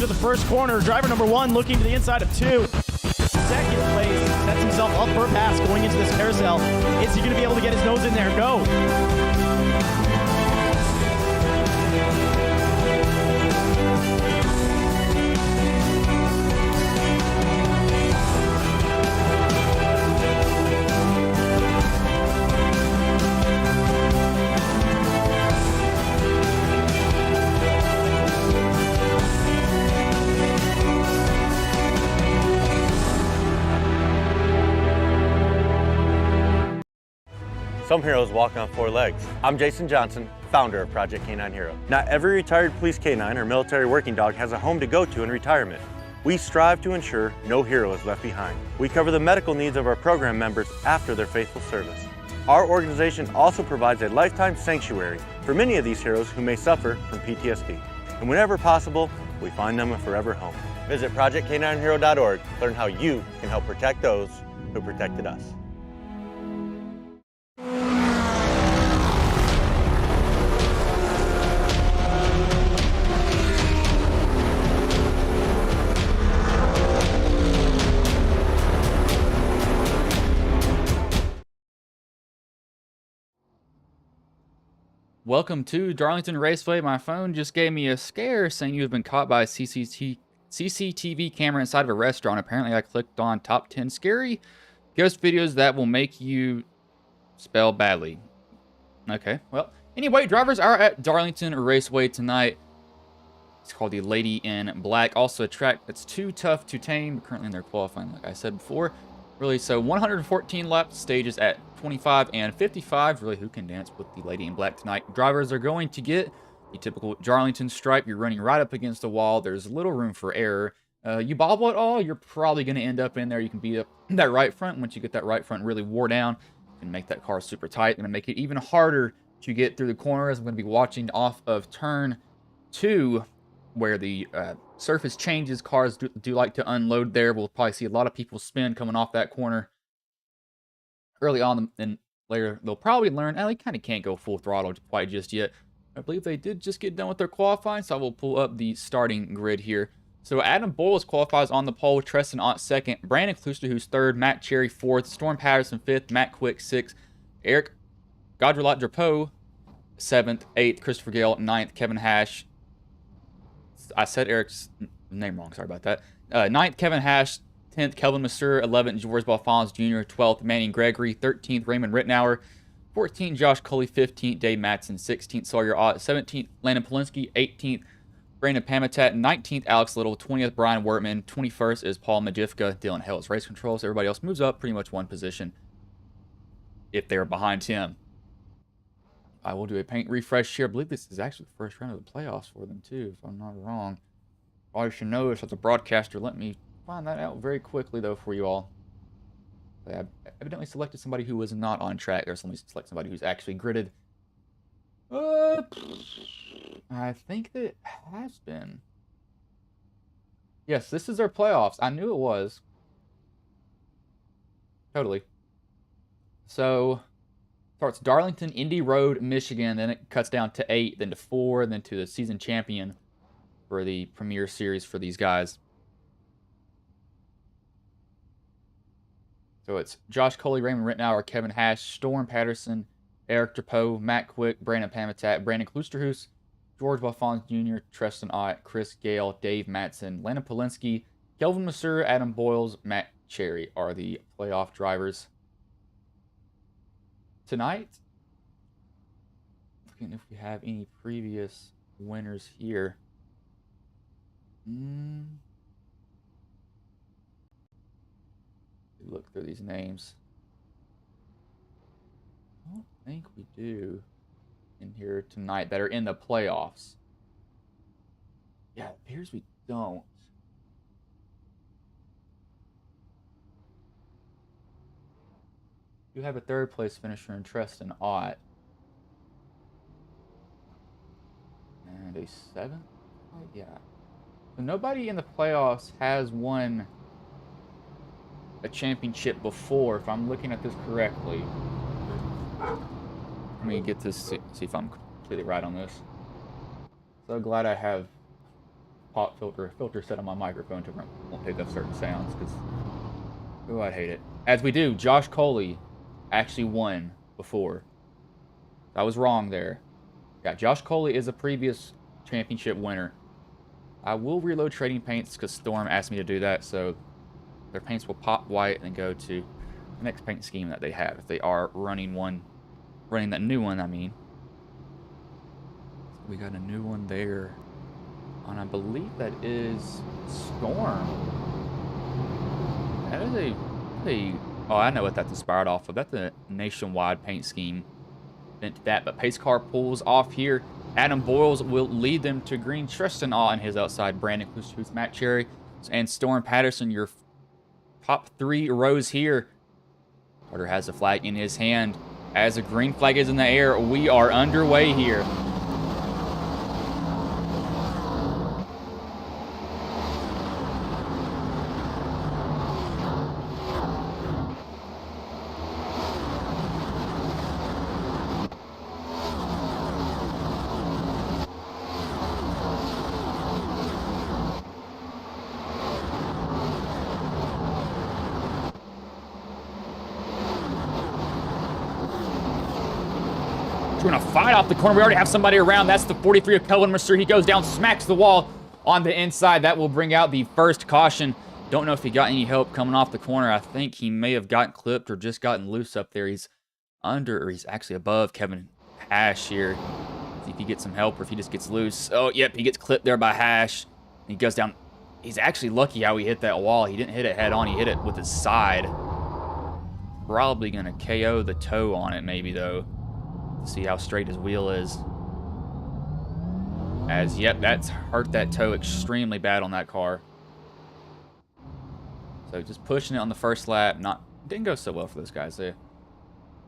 the first corner. Driver number 1 looking to the inside of 2. Second place, sets himself up for a pass going into this carousel. Is he going to be able to get his nose in there? Go. Some heroes walk on 4 legs. I'm Jason Johnson, founder of Project K9 Hero. Not every retired police K9 or military working dog has a home to go to in retirement. We strive to ensure no hero is left behind. We cover the medical needs of our program members after their faithful service. Our organization also provides a lifetime sanctuary for many of these heroes who may suffer from PTSD. And whenever possible, we find them a forever home. Visit ProjectK9Hero.org to learn how you can help protect those who protected us. Welcome to Darlington Raceway. My phone just gave me a scare saying you have been caught by a CCTV camera inside of a restaurant. Apparently, I clicked on top 10 scary ghost videos that will make you spell badly. Okay, well, anyway, drivers are at Darlington Raceway tonight. It's called the Lady in Black. Also a track that's too tough to tame. Currently in their qualifying, like I said before. Really, so 114 lap stages at 25 and 55. Really, who can dance with the Lady in Black tonight? Drivers are going to get the typical Darlington stripe. You're running right up against the wall. There's little room for error. You bobble at all, you're probably going to end up in there. You can beat up that right front. Once you get that right front really wore down, you can make that car super tight. Going to make it even harder to get through the corners. I'm going to be watching off of turn 2, where the surface changes. Cars do like to unload there. We'll probably see a lot of people spin coming off that corner early on, and later they'll probably learn, they kind of can't go full throttle quite just yet. I believe they did just get done with their qualifying, so I will pull up the starting grid here. So Adam Boyles qualifies on the pole, Treston Ott second, Brandon Kluster, who's third, Matt Cherry fourth, Storm Patterson fifth, Matt Quick sixth, Eric Gaudrelat-Drapeau seventh, eighth, Christopher Gale ninth, Kevin Hash, I said Eric's name wrong, sorry about that, 9th, Kevin Hash, 10th, Kelvin Masseur, 11th, George Balfons Jr., 12th, Manning Gregory, 13th, Raymond Rittenauer, 14th, Josh Cully, 15th, Dave Matson, 16th, Sawyer Ott, 17th, Landon Polinsky, 18th, Brandon Pamitat, 19th, Alex Little, 20th, Brian Wortman, 21st is Paul Majifka, Dylan Hales race controls. Everybody else moves up pretty much one position if they're behind him. I will do a paint refresh here. I believe this is actually the first round of the playoffs for them too, if I'm not wrong. All you should know is that the broadcaster let me find that out very quickly, though, for you all. I evidently selected somebody who was not on track. There's somebody select somebody who's actually gridded. I think that it has been. Yes, this is their playoffs. I knew it was. Totally. So, starts Darlington, Indy Road, Michigan. Then it cuts down to 8, then to 4, then to the season champion for the Premier Series for these guys. So it's Josh Coley, Raymond Rittenauer, Kevin Hash, Storm Patterson, Eric Drapeau, Matt Quick, Brandon Pamitat, Brandon Klusterhuis, George Balfons Jr., Treston Ott, Chris Gale, Dave Matson, Landon Polinsky, Kelvin Masseur, Adam Boyles, Matt Cherry are the playoff drivers tonight. Looking if we have any previous winners here. Look through these names. I don't think we do in here tonight that are in the playoffs. Yeah, it appears we don't. You have a third place finisher in Treston Ott. And a 7th? Oh, yeah. So nobody in the playoffs has won a championship before, if I'm looking at this correctly. Let me get this, see if I'm completely right on this. So glad I have pop filter set on my microphone to won't pick up certain sounds because oh, I'd hate it. As we do, Josh Coley actually won before. I was wrong there. Yeah, Josh Coley is a previous championship winner. I will reload trading paints because Storm asked me to do that, so their paints will pop white and go to the next paint scheme that they have if they are running that new one, I mean. So we got a new one there. And I believe that is Storm. That is oh, I know what that's inspired off of. That's a nationwide paint scheme. Into that, but pace car pulls off here. Adam Boyles will lead them to green. Tristan Ott on his outside. Brandon Klushus, Matt Cherry, and Storm Patterson, your top 3 rows here. Carter has the flag in his hand. As the green flag is in the air, we are underway here. Trying to fight off the corner. We already have somebody around. That's the 43 of Kelvin Mercer. He goes down, smacks the wall on the inside. That will bring out the first caution. Don't know if he got any help coming off the corner. I think he may have gotten clipped or just gotten loose up there. He's under, or he's actually above Kevin Hash here. See if he gets some help or if he just gets loose. Oh, yep, he gets clipped there by Hash. He goes down. He's actually lucky how he hit that wall. He didn't hit it head on. He hit it with his side. Probably going to KO the toe on it maybe, though. See how straight his wheel is. As, yep, that's hurt that toe extremely bad on that car. So just pushing it on the first lap. Didn't go so well for those guys. They'll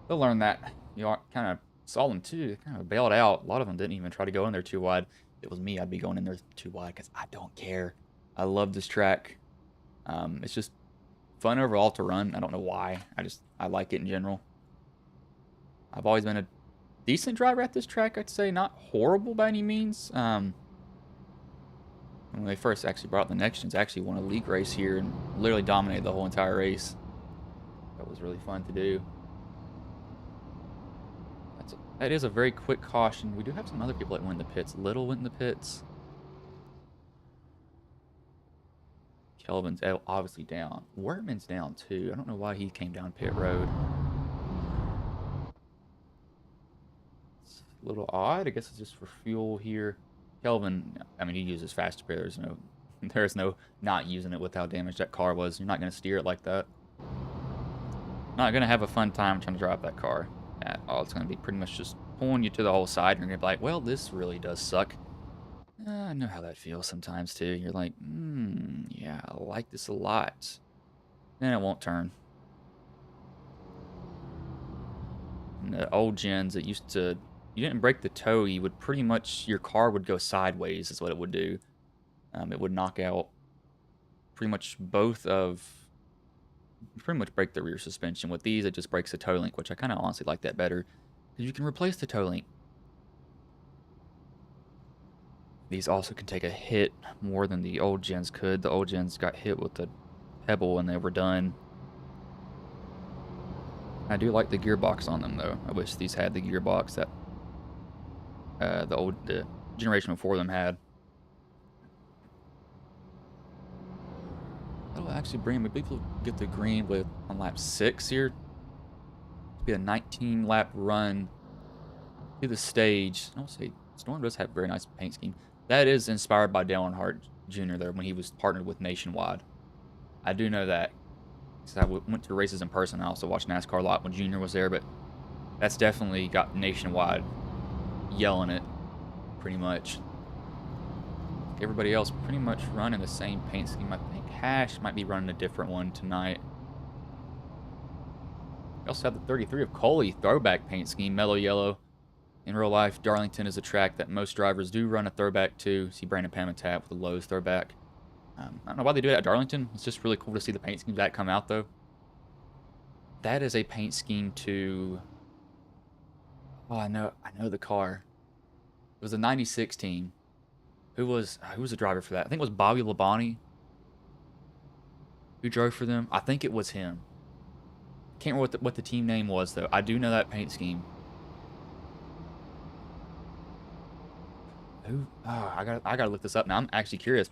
learn that. You kind of saw them too. They kind of bailed out. A lot of them didn't even try to go in there too wide. If it was me, I'd be going in there too wide because I don't care. I love this track. It's just fun overall to run. I don't know why. I like it in general. I've always been a decent driver at this track, I'd say. Not horrible by any means. When they first actually brought the next gens, actually won a league race here and literally dominated the whole entire race. That was really fun to do. That is a very quick caution. We do have some other people that went in the pits. Little went in the pits. Kelvin's obviously down. Wortman's down too. I don't know why he came down pit road. A little odd. I guess it's just for fuel here. Kelvin, I mean, he uses faster spray. There's no not using it with how damaged that car was. You're not going to steer it like that. Not going to have a fun time trying to drive that car at all. It's going to be pretty much just pulling you to the whole side. And you're going to be like, well, this really does suck. I know how that feels sometimes too. You're like, yeah, I like this a lot. Then it won't turn. And the old gens that used to, you didn't break the toe, you would pretty much, your car would go sideways is what it would do. It would knock out pretty much pretty much break the rear suspension. With these, it just breaks the toe link, which I kind of honestly like that better. Because you can replace the toe link. These also can take a hit more than the old gens could. The old gens got hit with the pebble and they were done. I do like the gearbox on them, though. I wish these had the gearbox that the generation before them had. That'll actually bring me. People get the green with on lap 6 here. It'll be a 19-lap run to the stage. I'll say Storm does have a very nice paint scheme. That is inspired by Dale Earnhardt Jr. there when he was partnered with Nationwide. I do know that. I went to races in person. I also watched NASCAR a lot when Junior was there, but that's definitely got Nationwide yelling it pretty much. Everybody else pretty much running the same paint scheme. I think Hash might be running a different one tonight. We also have the 33 of Coley throwback paint scheme, mellow yellow. In real life, Darlington is a track that most drivers do run a throwback to. See Brandon Pamatap with a Lowe's throwback. I don't know why they do it at Darlington. It's just really cool to see the paint schemes that come out, though. That is a paint scheme to... Oh, I know the car. It was a 96 team. who was the driver for that? I think it was Bobby Labonte who drove for them. I think it was him. Can't remember what the team name was though. I do know that paint scheme. Who? Oh, I gotta look this up now. I'm actually curious.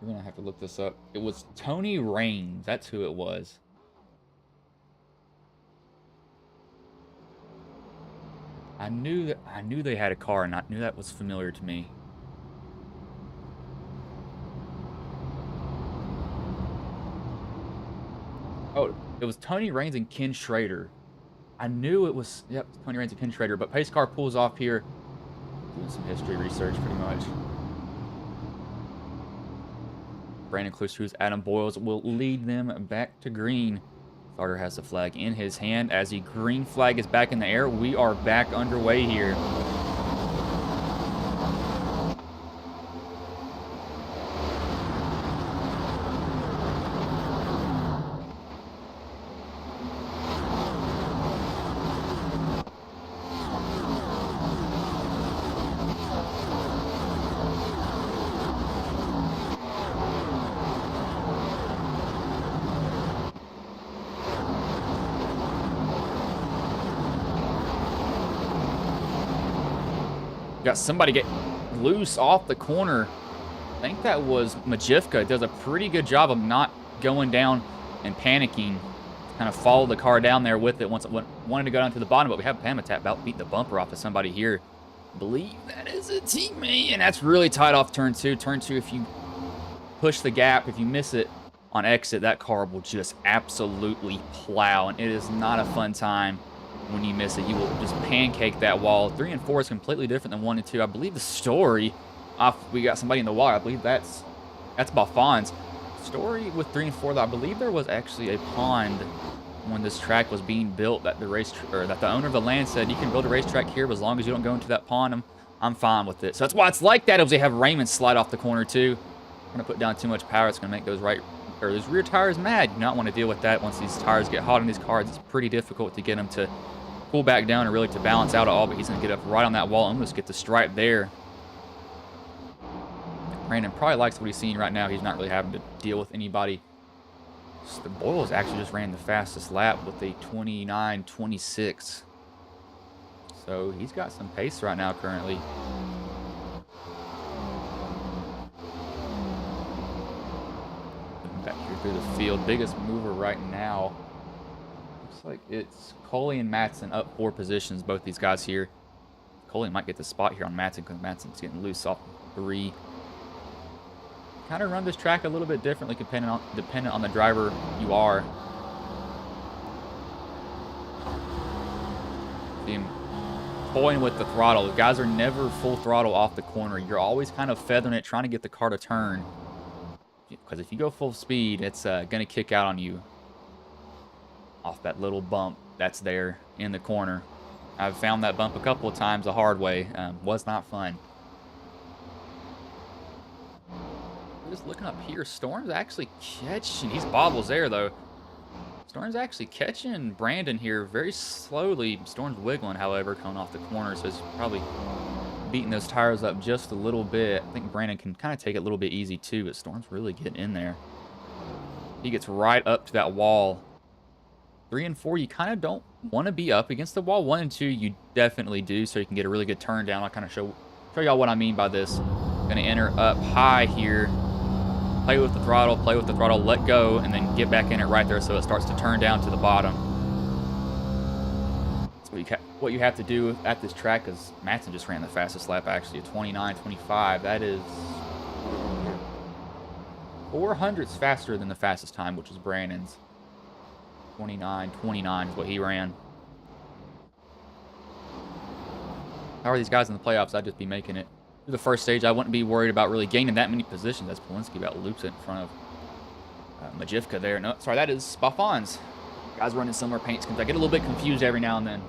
We're gonna have to look this up. It was Tony Raines. That's who it was. I knew they had a car, and I knew that was familiar to me. Oh, it was Tony Raines and Ken Schrader. I knew it was, yep, Tony Raines and Ken Schrader. But pace car pulls off here. Doing some history research, pretty much. Brandon Cloustier's Adam Boyles will lead them back to green. Carter has the flag in his hand. As the green flag is back in the air, we are back underway here. Got somebody get loose off the corner. I think that was Majivka. Does a pretty good job of not going down and panicking. Kind of follow the car down there with it once it wanted to go down to the bottom, but we have Pamatat about beating the bumper off of somebody here. I believe that is a teammate, and that's really tight off turn two. Turn two, if you push the gap, if you miss it on exit, that car will just absolutely plow, and it is not a fun time. When you miss it, you will just pancake that wall. 3 and 4 is completely different than 1 and 2. I believe the story, we got somebody in the water. I believe that's Balfon's story with 3 and 4. Though I believe there was actually a pond when this track was being built that the owner of the land said you can build a racetrack here, but as long as you don't go into that pond, I'm fine with it. So that's why it's like that. As they have Raymond slide off the corner too. I'm gonna put down too much power. It's gonna make those those rear tires mad. You do not want to deal with that once these tires get hot on these cars. It's pretty difficult to get them to pull back down and really to balance out at all, but he's going to get up right on that wall and almost get the stripe there. Brandon probably likes what he's seeing right now. He's not really having to deal with anybody. The Boyles actually just ran the fastest lap with a 29.26. So he's got some pace right now currently. Back here through the field. Biggest mover right now. Looks like it's Coley and Matson up 4 positions, both these guys here. Coley might get the spot here on Matson because Matson's getting loose off 3. Kind of run this track a little bit differently dependent on the driver you are. See him toying with the throttle. The guys are never full throttle off the corner. You're always kind of feathering it, trying to get the car to turn. Because if you go full speed, it's going to kick out on you off that little bump that's there in the corner. I've found that bump a couple of times the hard way. Was not fun. Just looking up here, Storm's actually catching. He's bobbles there, though. Storm's actually catching Brandon here very slowly. Storm's wiggling, however, coming off the corner, so he's probably beating those tires up just a little bit. I think Brandon can kind of take it a little bit easy, too, but Storm's really getting in there. He gets right up to that wall. 3 and 4, you kind of don't want to be up against the wall. 1 and 2, you definitely do, so you can get a really good turn down. I'll kind of show y'all what I mean by this. Going to enter up high here. Play with the throttle, let go, and then get back in it right there so it starts to turn down to the bottom. That's what you have to do at this track, because Matson just ran the fastest lap, actually, a 29.25. That is 400ths faster than the fastest time, which is Brandon's. 29.29 is what he ran. How are these guys in the playoffs? I'd just be making it through the first stage. I wouldn't be worried about really gaining that many positions. That's Polinsky about loops it in front of Majivka there. No, sorry, that is Balfon's. Guys running similar paint schemes. I get a little bit confused every now and then.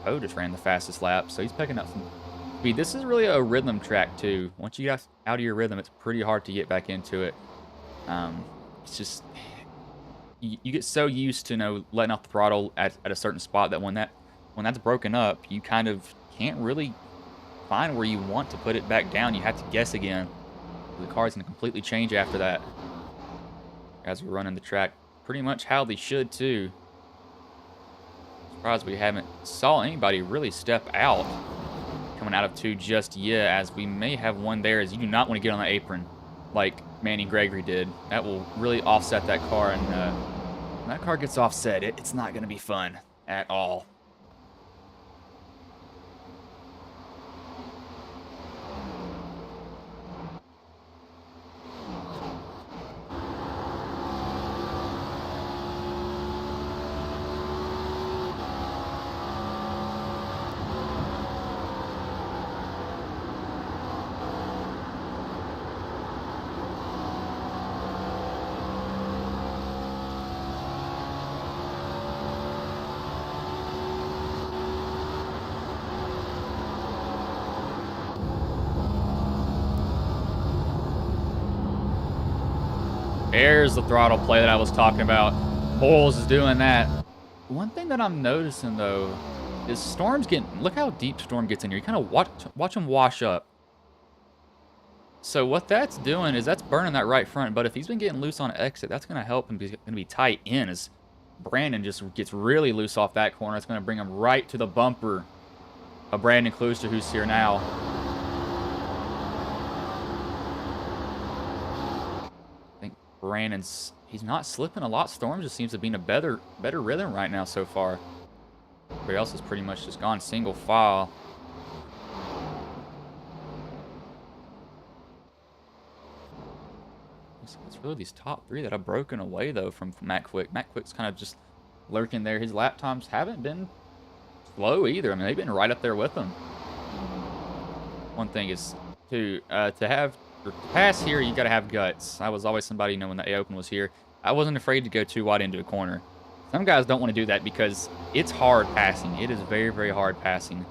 Mr. Poe just ran the fastest lap, so he's picking up some speed. This is really a rhythm track, too. Once you get out of your rhythm, it's pretty hard to get back into it. It's just... You get so used to, letting off the throttle at a certain spot that when that's broken up, you kind of can't really find where you want to put it back down. You have to guess again. The car's going to completely change after that. Guys are running the track pretty much how they should, too. Surprised we haven't saw anybody really step out coming out of 2 just yet, as we may have one there, as you do not want to get on the apron like Manny Gregory did. That will really offset that car, and when that car gets offset, it's not going to be fun at all. There's the throttle play that I was talking about. Bowles is doing that. One thing that I'm noticing, though, is Storm's getting... Look how deep Storm gets in here. You kind of watch him wash up. So what that's doing is that's burning that right front. But if he's been getting loose on exit, that's going to help him. He's going to be tight in as Brandon just gets really loose off that corner. It's going to bring him right to the bumper of Brandon Klooster, who's here now. Brandon's, he's not slipping a lot. Storm just seems to be in a better rhythm right now so far. Everybody else has pretty much just gone single file. It's really these top 3 that have broken away, though, from Matt Quick. Matt Quick's kind of just lurking there. His lap times haven't been slow either. I mean, they've been right up there with him. One thing is to pass here, you got to have guts. I was always somebody, when the A-Open was here, I wasn't afraid to go too wide into a corner. Some guys don't want to do that because it's hard passing. It is very, very hard passing.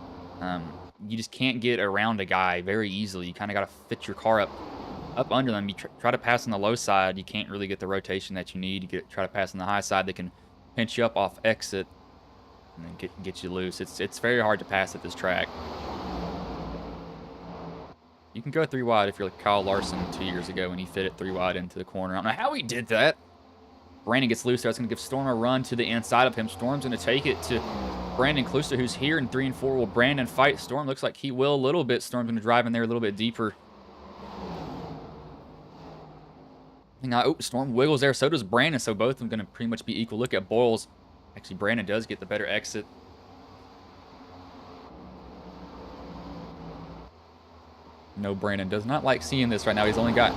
You just can't get around a guy very easily. You kind of got to fit your car up under them. You try to pass on the low side, you can't really get the rotation that you need. You try to pass on the high side, they can pinch you up off exit and then get you loose. It's very hard to pass at this track. You can go 3 wide if you're like Kyle Larson 2 years ago when he fit it 3 wide into the corner. I don't know how he did that. Brandon gets loose there. That's going to give Storm a run to the inside of him. Storm's going to take it to Brandon Klooster, who's here in 3 and 4. Will Brandon fight Storm? Looks like he will a little bit. Storm's going to drive in there a little bit deeper. Storm wiggles there. So does Brandon. So both of them going to pretty much be equal. Look at Boyles. Actually, Brandon does get the better exit. No, Brandon does not like seeing this right now. He's only got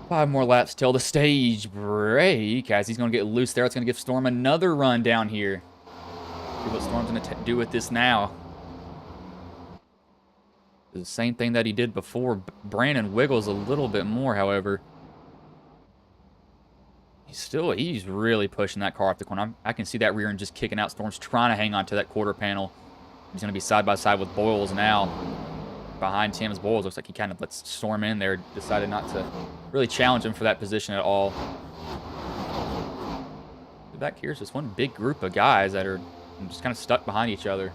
5 more laps till the stage break, as he's going to get loose there. It's going to give Storm another run down here. See what Storm's going to do with this now. The same thing that he did before. Brandon wiggles a little bit more, however. He's really pushing that car off the corner. I can see that rear end just kicking out. Storm's trying to hang on to that quarter panel. He's going to be side by side with Boyles now. Behind Tim's Boyles, looks like he kind of lets Storm in there. Decided not to really challenge him for that position at all. Back here's just one big group of guys that are just kind of stuck behind each other.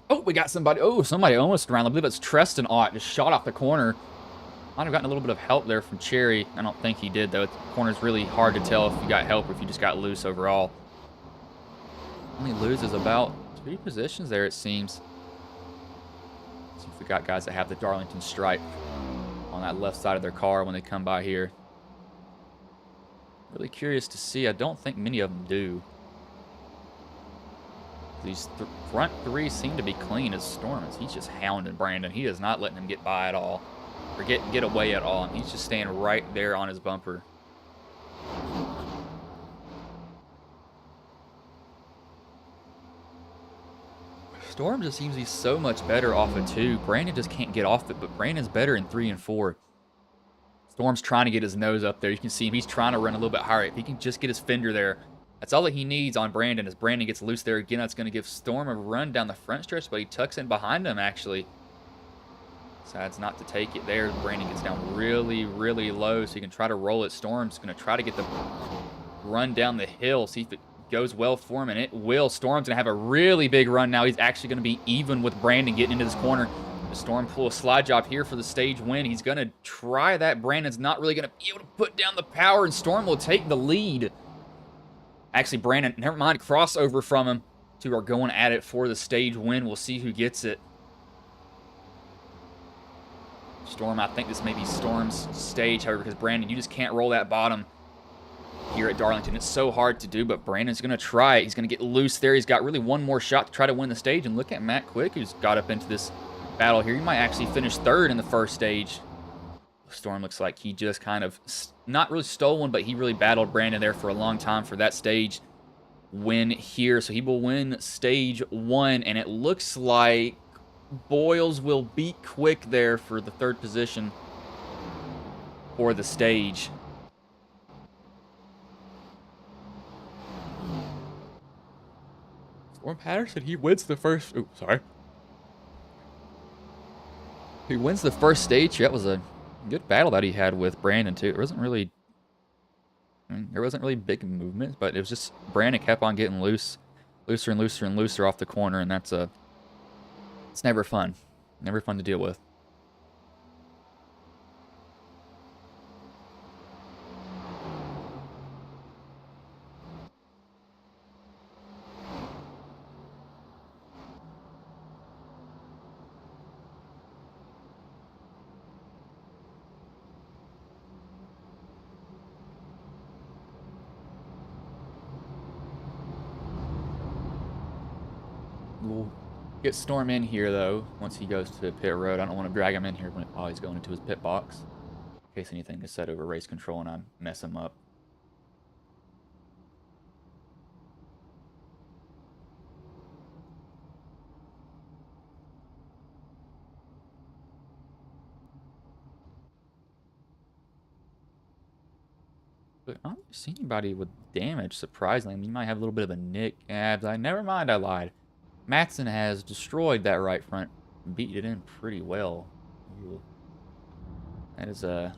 Oh, we got somebody. Oh, somebody almost around. I believe it's Treston Ott. Just shot off the corner. Might have gotten a little bit of help there from Cherry. I don't think he did, though. The corner's really hard to tell if you got help or if you just got loose overall. Only loses about 2 positions there, it seems. Let's see if we got guys that have the Darlington stripe on that left side of their car when they come by here. Really curious to see. I don't think many of them do. These front 3 seem to be clean as Storm. He's just hounding Brandon. He is not letting him get by at all. Or get away at all. And he's just staying right there on his bumper. Storm just seems he's so much better off of 2. Brandon just can't get off it, but Brandon's better in 3 and 4. Storm's trying to get his nose up there. You can see him. He's trying to run a little bit higher. If he can just get his fender there, that's all that he needs on Brandon. As Brandon gets loose there again, that's going to give Storm a run down the front stretch, but he tucks in behind him, actually. Decides not to take it there. Brandon gets down really, really low, so he can try to roll it. Storm's going to try to get the run down the hill, see if it goes well for him, and it will. Storm's going to have a really big run now. He's actually going to be even with Brandon getting into this corner. The Storm pull a slide job here for the stage win. He's going to try that. Brandon's not really going to be able to put down the power, and Storm will take the lead. Actually, Brandon, never mind, crossover from him. 2 are going at it for the stage win. We'll see who gets it. Storm, I think this may be Storm's stage, however, because Brandon, you just can't roll that bottom here at Darlington. It's so hard to do, but Brandon's going to try it. He's going to get loose there. He's got really one more shot to try to win the stage, and look at Matt Quick, who's got up into this battle here. He might actually finish 3rd in the first stage. Storm looks like he just kind of, not really stole one, but he really battled Brandon there for a long time for that stage win here. So he will win stage 1, and it looks like Boyles will beat Quick there for the 3rd position for the stage. Storm Patterson, he wins the first, he wins the first stage. That was a good battle that he had with Brandon too. It wasn't really, there wasn't really big movement, but it was just Brandon kept on getting looser and looser and looser off the corner, and that's it's never fun. Never fun to deal with. We'll get Storm in here, though, once he goes to pit road. I don't want to drag him in here while he's going into his pit box, in case anything is set over race control and I mess him up. But I don't see anybody with damage, surprisingly. I mean, you might have a little bit of a nick. Never mind, I lied. Matson has destroyed that right front, beat it in pretty well. Ooh. That is a...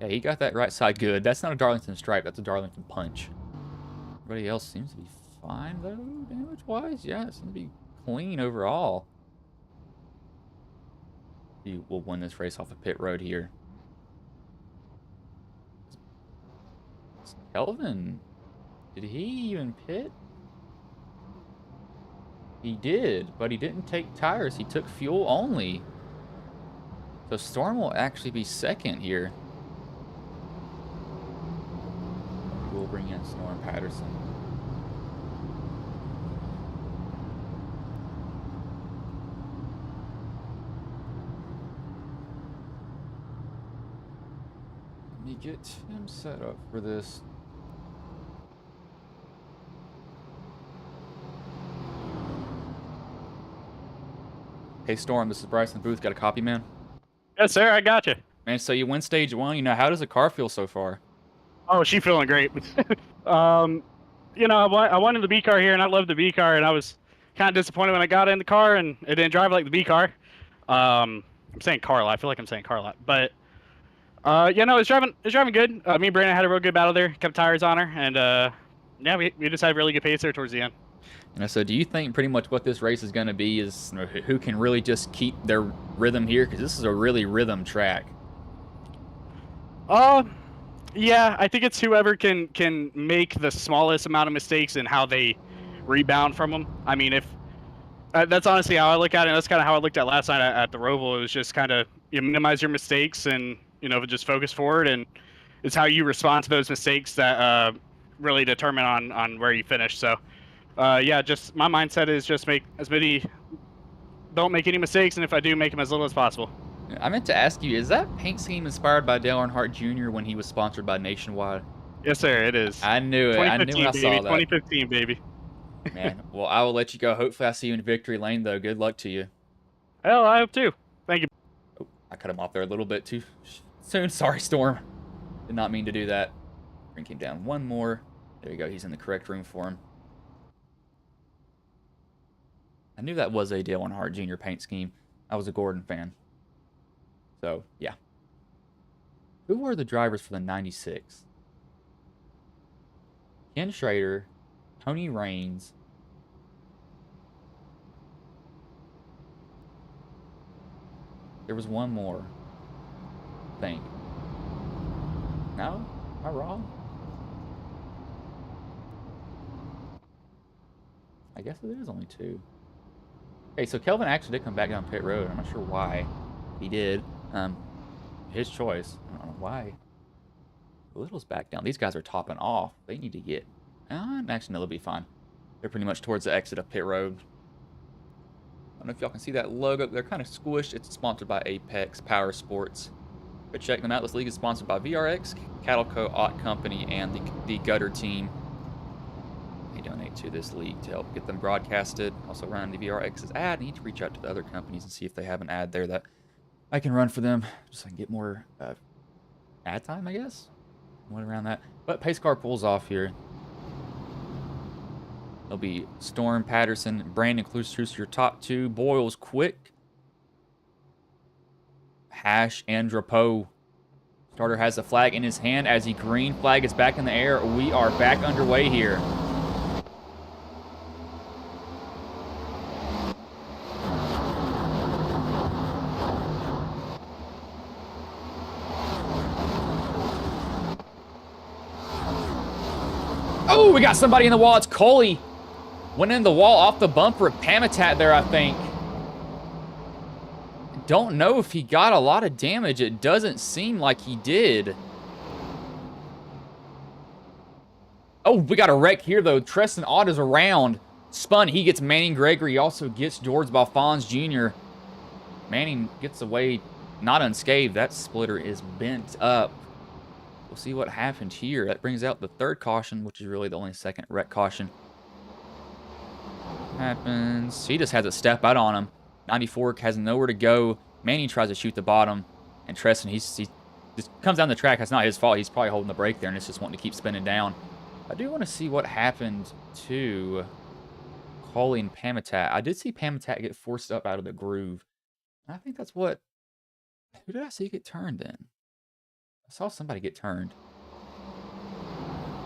Yeah, he got that right side good. That's not a Darlington stripe, that's a Darlington punch. Everybody else seems to be fine, though, damage-wise. Yeah, it seems to be clean overall. He will win this race off of pit road here. Kelvin, did he even pit? He did, but he didn't take tires. He took fuel only. So Storm will actually be 2nd here. We'll bring in Storm Patterson. Let me get him set up for this. Hey Storm, this is Bryson Booth. Got a copy, man? Yes, sir. I got you. Man, so you win stage 1. You know, how does the car feel so far? Oh, she's feeling great. You know, I wanted the B car here, and I love the B car, and I was kind of disappointed when I got in the car and it didn't drive like the B car. I'm saying car a lot. I feel like I'm saying car a lot, but yeah, no, it's driving good. Me and Brandon had a real good battle there. Kept tires on her, and yeah, we just had a really good pace there towards the end. And so do you think pretty much what this race is going to be is who can really just keep their rhythm here? Because this is a really rhythm track. Yeah, I think it's whoever can make the smallest amount of mistakes and how they rebound from them. I mean, if that's honestly how I look at it. And that's kind of how I looked at last night at the Roval. It was just kind of you minimize your mistakes and just focus forward, and it's how you respond to those mistakes that really determine on where you finish. So. Yeah, just my mindset is just don't make any mistakes, and if I do, make them as little as possible. I meant to ask you, is that paint scheme inspired by Dale Earnhardt Jr. when he was sponsored by Nationwide? Yes, sir, it is. I knew it. I knew when I saw that. 2015, baby. Man, well, I will let you go. Hopefully I see you in victory lane, though. Good luck to you. Hell, I hope too. Thank you. Oh, I cut him off there a little bit too soon. Sorry, Storm. Did not mean to do that. Bring him down one more. There you go. He's in the correct room for him. I knew that was a Dale Earnhardt Jr. paint scheme. I was a Gordon fan. So, yeah. Who were the drivers for the 96? Ken Schrader, Tony Raines. There was one more, I think. No? Am I wrong? I guess it is only 2. Okay, so Kelvin actually did come back down pit road. I'm not sure why he did. His choice. I don't know why. Little's back down. These guys are topping off. They need to get... actually, no, they'll be fine. They're pretty much towards the exit of pit road. I don't know if y'all can see that logo. They're kind of squished. It's sponsored by Apex Power Sports. But check them out. This league is sponsored by VRX, Cattle Co, Ott Company, and the Gutter Team. They donate to this league to help get them broadcasted. Also run the VRX's ad. I need to reach out to the other companies and see if they have an ad there that I can run for them, just so I can get more ad time, I guess. Went around that. But pace car pulls off here. There'll be Storm, Patterson, Brandon Clues, your top 2. Boyles quick. Hash and Drapeau. Starter has the flag in his hand as the green flag is back in the air. We are back underway here. Oh, we got somebody in the wall. It's Coley. Went in the wall off the bumper. Pamitat there, I think. Don't know if he got a lot of damage. It doesn't seem like he did. Oh, we got a wreck here, though. Treston Ott is around. Spun. He gets Manning Gregory. He also gets George Balfons Jr. Manning gets away not unscathed. That splitter is bent up. We'll see what happened here. That brings out the 3rd caution, which is really the only 2nd wreck caution. Happens. He just has a step out on him. 94 has nowhere to go. Manning tries to shoot the bottom. And Treston, he just comes down the track. That's not his fault. He's probably holding the brake there, and it's just wanting to keep spinning down. I do want to see what happened to Coley and Pamitat. I did see Pamitat get forced up out of the groove. I think that's what... Who did I see get turned then? I saw somebody get turned.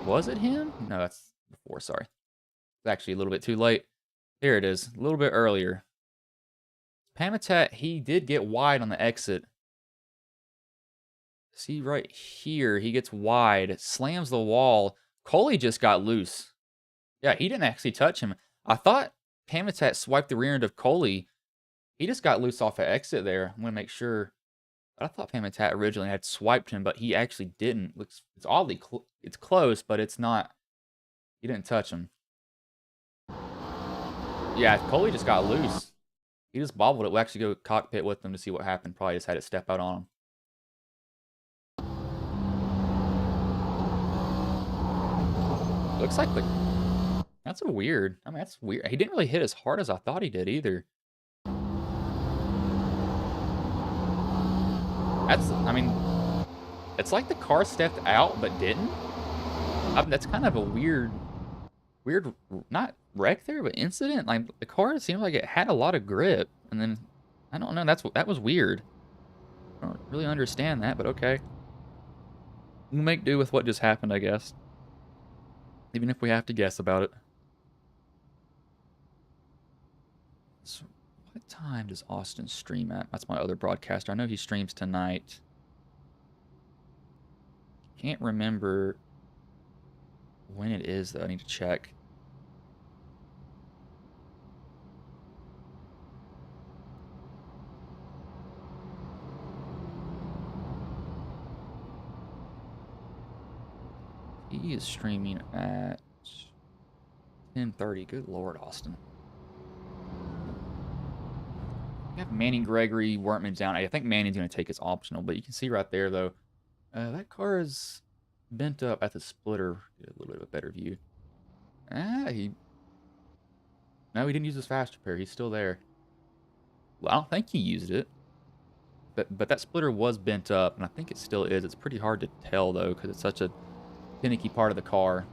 Was it him? No, that's before, sorry. It's actually a little bit too late. There it is, a little bit earlier. Pamitat, he did get wide on the exit. See right here, he gets wide, slams the wall. Coley just got loose. Yeah, he didn't actually touch him. I thought Pamitat swiped the rear end of Coley. He just got loose off the exit there. I'm going to make sure. I thought Pamitat originally had swiped him, but he actually didn't. It's oddly it's close, but it's not. He didn't touch him. Yeah, Coley just got loose. He just bobbled it. We'll actually go cockpit with him to see what happened. Probably just had it step out on him. Looks like that's a weird. I mean, that's weird. He didn't really hit as hard as I thought he did either. I mean, it's like the car stepped out but didn't. That's kind of a weird, not wreck there, but incident. Like, the car seemed like it had a lot of grip, and then, I don't know, that was weird. I don't really understand that, but okay. We'll make do with what just happened, I guess. Even if we have to guess about it. So, what time does Austin stream at? That's my other broadcaster. I know he streams tonight. Can't remember when it is, though. I need to check. He is streaming at 10:30. Good Lord, Austin. We have Manning Gregory, Wortman's down. I think Manning's going to take his optional, but you can see right there, though, that car is bent up at the splitter. Get a little bit of a better view. No, he didn't use his fast repair. He's still there. Well, I don't think he used it. But that splitter was bent up, and I think it still is. It's pretty hard to tell, though, because it's such a finicky part of the car.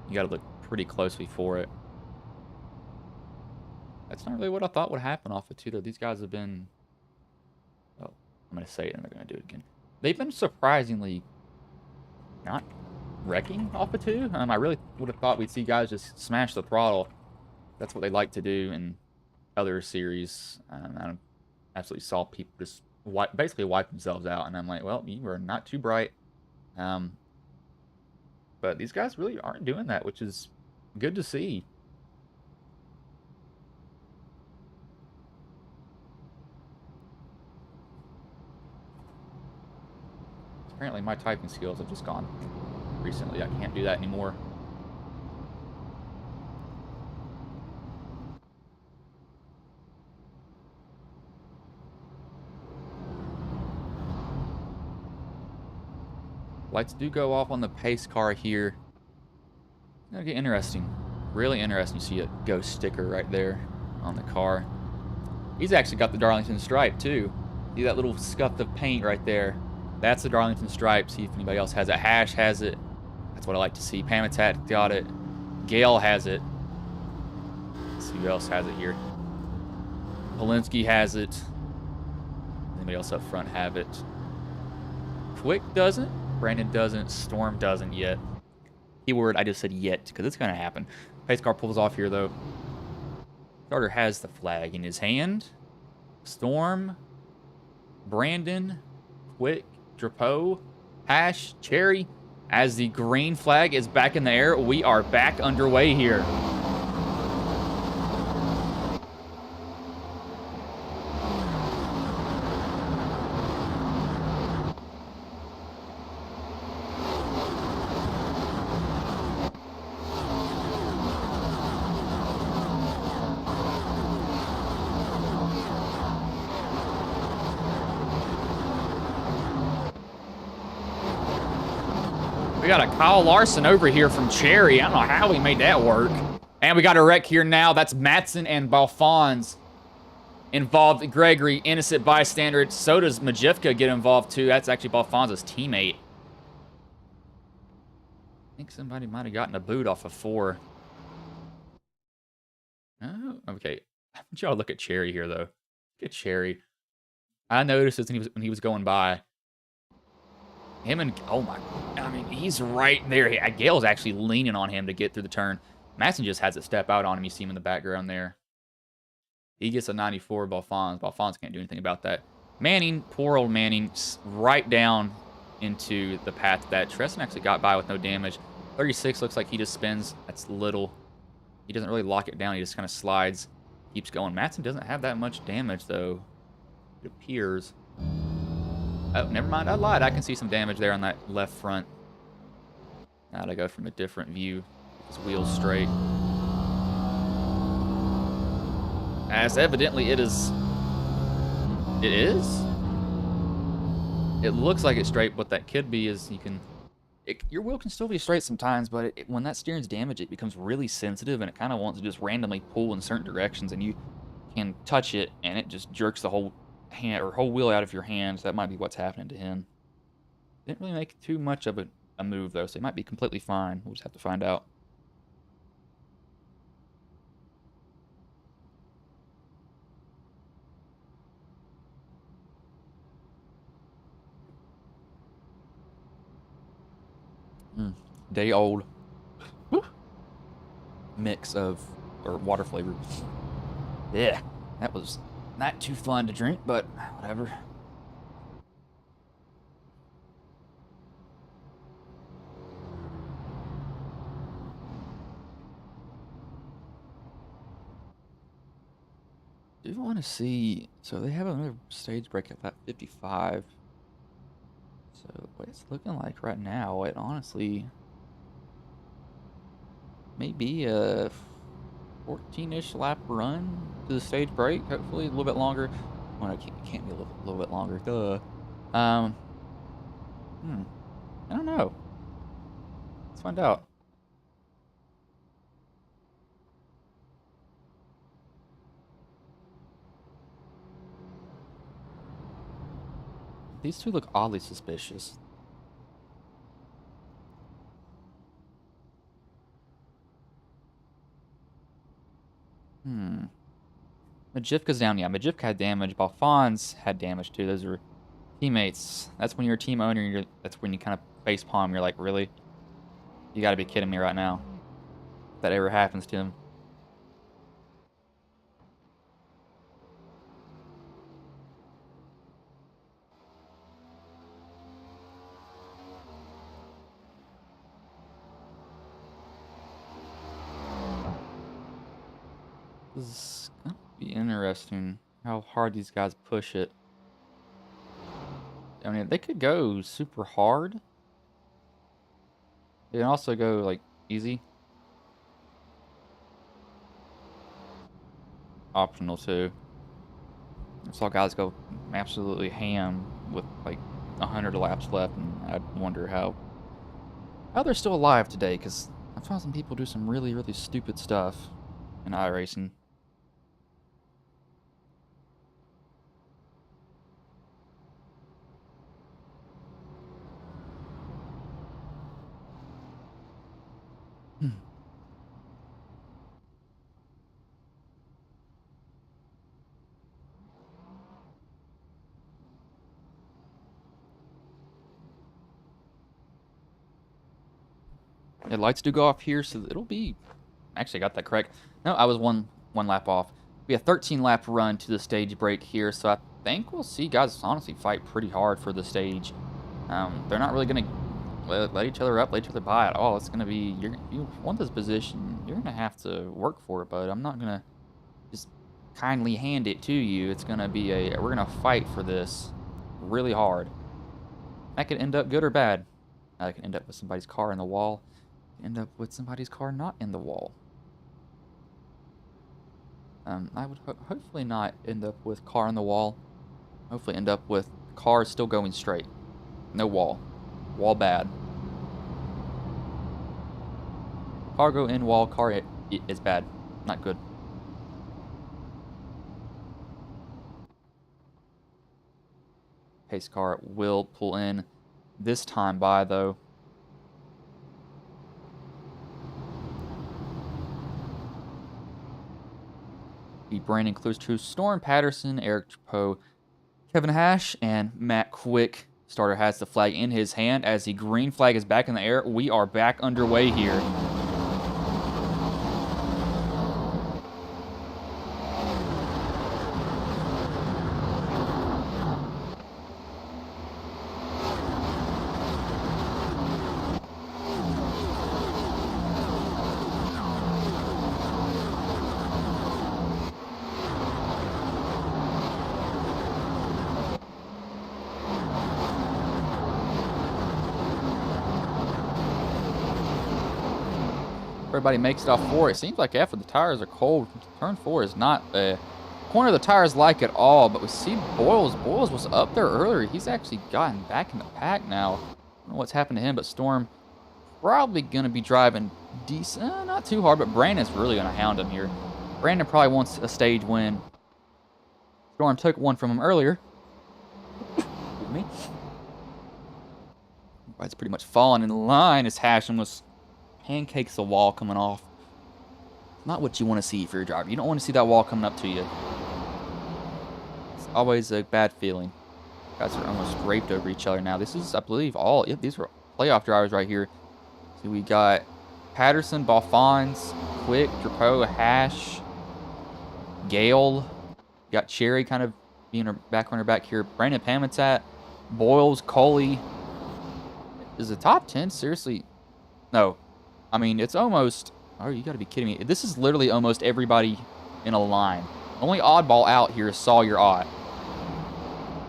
You got to look pretty closely for it. That's not really what I thought would happen off of 2, though. These guys have been... Oh, I'm going to say it, and they're going to do it again. They've been surprisingly not wrecking off of 2. I really would have thought we'd see guys just smash the throttle. That's what they like to do in other series. I absolutely saw people just basically wipe themselves out, and I'm like, well, you are not too bright. But these guys really aren't doing that, which is good to see. Apparently my typing skills have just gone recently. I can't do that anymore. Lights do go off on the pace car here. It's gonna get interesting. Really interesting to see a ghost sticker right there on the car. He's actually got the Darlington stripe too. See that little scuff of paint right there? That's the Darlington stripe. See if anybody else has it. Hash has it. That's what I like to see. Pamitat got it. Gale has it. Let's see who else has it here. Polinsky has it. Anybody else up front have it? Quick doesn't. Brandon doesn't. Storm doesn't yet. Keyword, I just said yet, because it's going to happen. Pace car pulls off here, though. Starter has the flag in his hand. Storm. Brandon. Quick. Drapeau. Hash. Cherry. As the green flag is back in the air, we are back underway here. We got a Kyle Larson over here from Cherry. I don't know how we made that work. And we got a wreck here now. That's Matson and Balfons involved. Gregory, innocent bystander. So does Majivka get involved too. That's actually Balfons' teammate. I think somebody might have gotten a boot off of 4. Oh, okay. I want y'all to look at Cherry here, though. Look at Cherry. I noticed this when he was going by. Him and, oh my, I mean, he's right there. Gale's actually leaning on him to get through the turn. Matson just has to step out on him. You see him in the background there. He gets a 94, Balfons. Balfons can't do anything about that. Manning, poor old Manning, right down into the path that Tresson actually got by with no damage. 36 looks like he just spins. That's little. He doesn't really lock it down. He just kind of slides, keeps going. Matson doesn't have that much damage, though, it appears. Oh, never mind. I lied. I can see some damage there on that left front. Now to go from a different view. His wheels straight. As evidently it is. It is? It looks like it's straight. What that could be is you can... your wheel can still be straight sometimes, but when that steering's damaged, it becomes really sensitive, and it kind of wants to just randomly pull in certain directions, and you can touch it, and it just jerks the whole hand or whole wheel out of your hands. That might be what's happening to him. Didn't really make too much of a move, though, so he might be completely fine. We'll just have to find out. Day old mix of water flavor. Yeah, that was not too fun to drink, but whatever. Do you want to see? So they have another stage break at that 55. So what it's looking like right now, it honestly maybe a 14-ish lap run to the stage break. Hopefully a little bit longer. Well, it can't be a little bit longer. Duh. I don't know. Let's find out. These two look oddly suspicious. Majivka's down. Yeah, Majivka had damage. Balfon's had damage too. Those are teammates. That's when you're a team owner. That's when you kind of face palm. You're like, really? You got to be kidding me right now. If that ever happens to him. This is gonna be interesting how hard these guys push it. I mean, they could go super hard. They can also go like easy. Optional too. I saw guys go absolutely ham with like 100 laps left, and I wonder how they're still alive today, because I found some people do some really, really stupid stuff in iRacing. Yeah, lights do go off here, so it'll be... Actually, I got that correct. No, I was one lap off. We have 13-lap run to the stage break here, so I think we'll see guys honestly fight pretty hard for the stage. They're not really going to let each other up, let each other by at all. It's going to be... You want this position, you're going to have to work for it, but I'm not going to just kindly hand it to you. It's going to be we're going to fight for this really hard. That could end up good or bad. I could end up with somebody's car in the wall. End up with somebody's car not in the wall. I would hopefully not end up with car in the wall. Hopefully end up with car still going straight. No wall. Wall bad. Car go in wall, car is bad. Not good. Pace car will pull in this time by though. Brandon clears to Storm Patterson, Eric Trapeau, Kevin Hash, and Matt Quick. Starter has the flag in his hand as the green flag is back in the air. We are back underway here. Everybody makes it off 4. It seems like after the tires are cold, turn 4 is not a corner of the tires like at all. But we see Boyles. Boyles was up there earlier. He's actually gotten back in the pack now. I don't know what's happened to him, but Storm probably going to be driving decent. Not too hard, but Brandon's really going to hound him here. Brandon probably wants a stage win. Storm took one from him earlier. Excuse me. Everybody's pretty much falling in line as Hashem was pancakes the wall coming off. Not what you want to see for your driver. You don't want to see that wall coming up to you. It's always a bad feeling. Guys are almost draped over each other now. This is, I believe, all... Yeah, these are playoff drivers right here. So we got Patterson, Balfons, Quick, Trapeau, Hash, Gale. We got Cherry kind of being a back runner back here. Brandon Pamitat, Boyles, Coley. Is the top 10 seriously? No. I mean, it's almost... Oh, you got to be kidding me. This is literally almost everybody in a line. Only oddball out here is Sawyer Ott.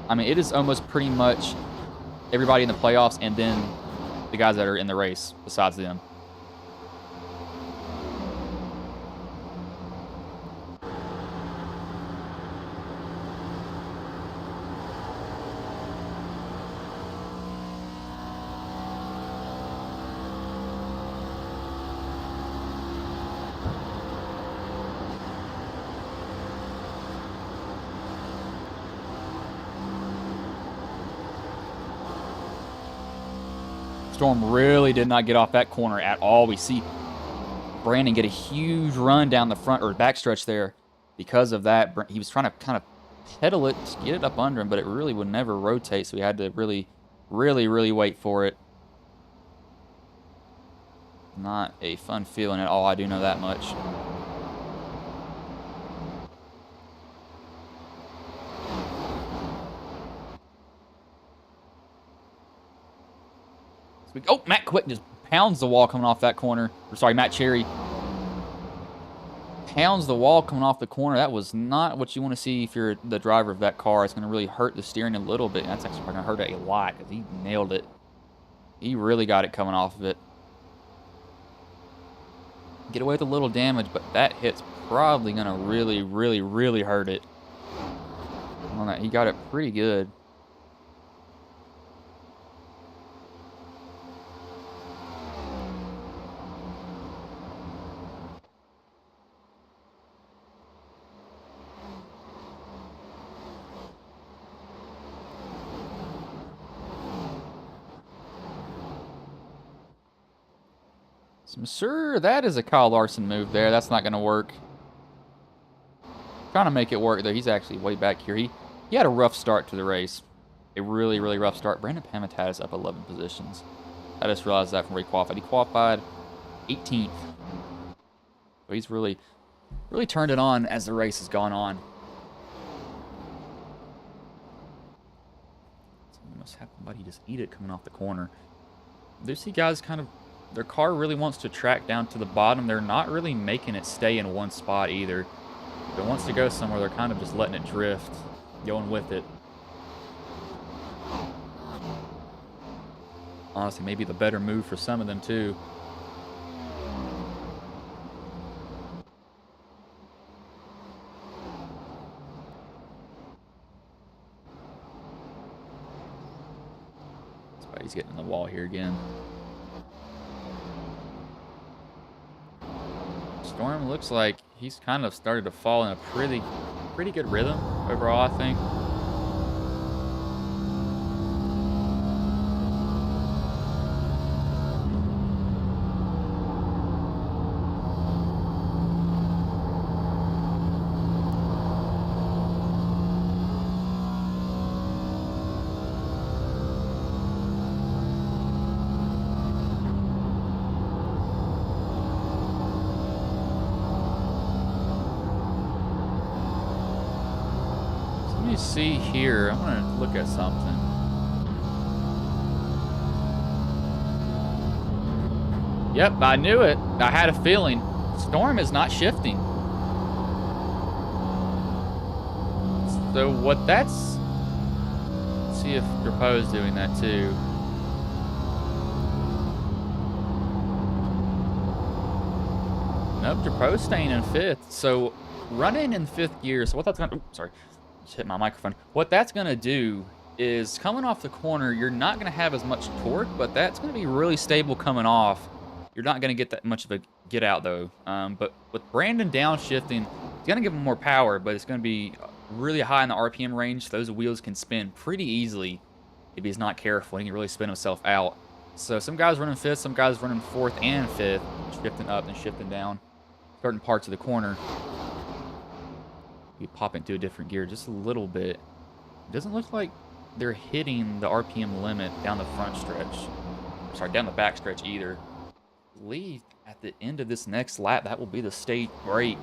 I mean, it is almost pretty much everybody in the playoffs and then the guys that are in the race besides them. Storm really did not get off that corner at all. We see Brandon get a huge run down the front or backstretch there. Because of that, he was trying to kind of pedal it to get it up under him, but it really would never rotate, so we had to really wait for it. Not a fun feeling at all, I do know that much. Oh, Matt Quick just pounds the wall coming off that corner. Or sorry, Matt Cherry pounds the wall coming off the corner. That was not what you want to see if you're the driver of that car. It's going to really hurt the steering a little bit. That's actually going to hurt it a lot because he nailed it. He really got it coming off of it. Get away with a little damage, but that hit's probably going to really hurt it. On that, he got it pretty good. So I'm sure that is a Kyle Larson move there. That's not going to work. Trying to make it work there. He's actually way back here. He had a rough start to the race. A really rough start. Brandon Pamitat is up 11 positions. I just realized that from where he qualified. He qualified 18th. So he's really turned it on as the race has gone on. Something must have somebody just eat it coming off the corner. Do you see guys kind of... Their car really wants to track down to the bottom. They're not really making it stay in one spot either. If it wants to go somewhere, they're kind of just letting it drift, going with it. Honestly, maybe the better move for some of them too. He's getting in the wall here again. Storm looks like he's kind of started to fall in a pretty good rhythm overall, I think. See here, I'm gonna look at something. Yep, I knew it. I had a feeling. Storm is not shifting. So what that's... Let's see if Drapeau's doing that too. Nope, Drapeau's staying in 5th. So running in 5th gear, so what that's gonna... Oops, sorry. Just hit my microphone. What that's going to do is coming off the corner, you're not going to have as much torque, but that's going to be really stable coming off. You're not going to get that much of a get out though. But with Brandon downshifting, it's going to give him more power, but it's going to be really high in the RPM range. Those wheels can spin pretty easily if he's not careful. He can really spin himself out. So some guys running 5th, some guys running 4th and 5th, shifting up and shifting down, certain parts of the corner. We pop into a different gear just a little bit. It doesn't look like they're hitting the RPM limit down the front stretch. Sorry, down the back stretch either. I believe at the end of this next lap, that will be the state break.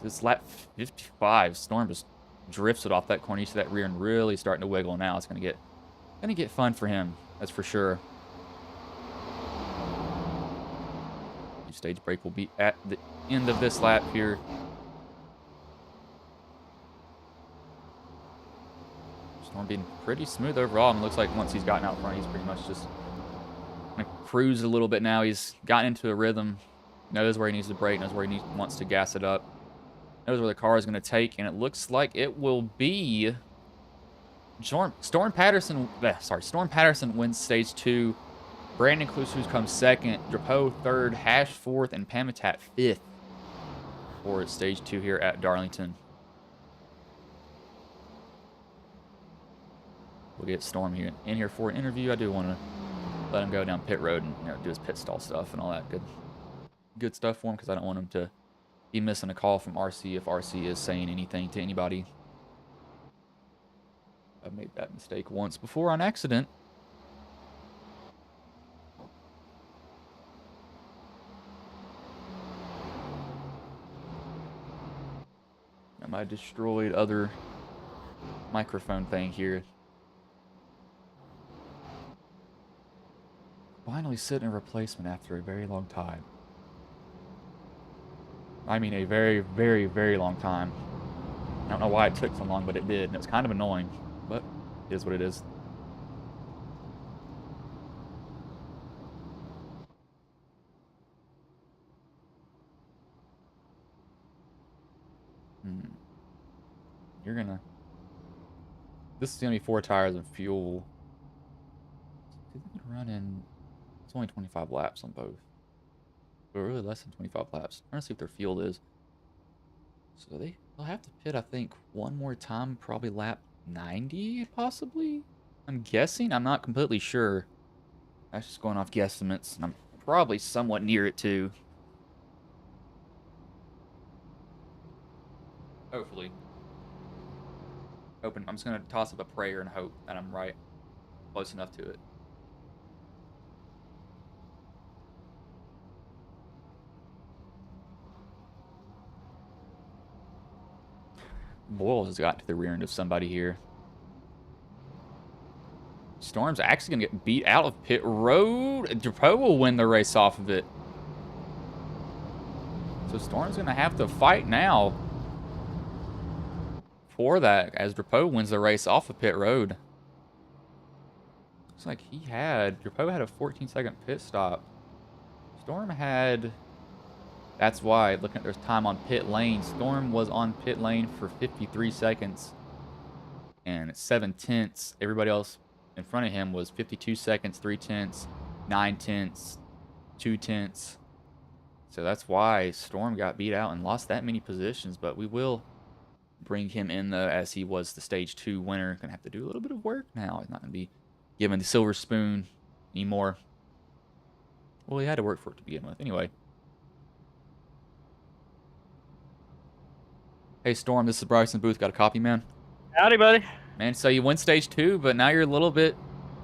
This lap 55, Storm just drifts it off that corner. You see that rear end really starting to wiggle now. It's gonna get fun for him, that's for sure. Stage break will be at the end of this lap here. Storm being pretty smooth overall, and it looks like once he's gotten out front, he's pretty much just gonna cruise a little bit now. He's gotten into a rhythm, knows where he needs to brake, knows where he wants to gas it up, knows where the car is going to take, and it looks like it will be Storm Patterson wins stage 2. Brandon Klusu comes 2nd, Drapeau 3rd, Hash 4th, and Pamitat 5th for stage 2 here at Darlington. We'll get Storm here in here for an interview. I do want to let him go down pit road and do his pit stall stuff and all that good stuff for him, because I don't want him to be missing a call from RC if RC is saying anything to anybody. I've made that mistake once before on accident. My destroyed other microphone thing here. Finally sitting a replacement after a very long time. I mean a very, very, very long time. I don't know why it took so long, but it did. And it was kind of annoying, but it is what it is. You're gonna... This is gonna be 4 tires and fuel. It's running... It's only 25 laps on both. But really less than 25 laps. I'm trying to see what their fuel is. So they'll have to pit, I think, one more time. Probably lap 90, possibly? I'm guessing. I'm not completely sure. That's just going off guesstimates. And I'm probably somewhat near it, too. Hopefully. I'm just going to toss up a prayer and hope that I'm right. Close enough to it. Boyle has got to the rear end of somebody here. Storm's actually going to get beat out of pit road. Drapeau will win the race off of it. So Storm's going to have to fight now for that, as Drapeau wins the race off of pit road. Looks like Drapeau had a 14-second pit stop. Storm had... That's why, looking at their time on pit lane, Storm was on pit lane for 53 seconds. And 7/10. Everybody else in front of him was 52 seconds, 3/10, 9/10, 2/10. So that's why Storm got beat out and lost that many positions. But we will bring him in, though, as he was the Stage 2 winner. Gonna have to do a little bit of work now. He's not gonna be given the silver spoon anymore. Well, he had to work for it to begin with. Anyway. Hey, Storm, this is Bryson Booth. Got a copy, man? Howdy, buddy. Man, so you win Stage 2, but now you're a little bit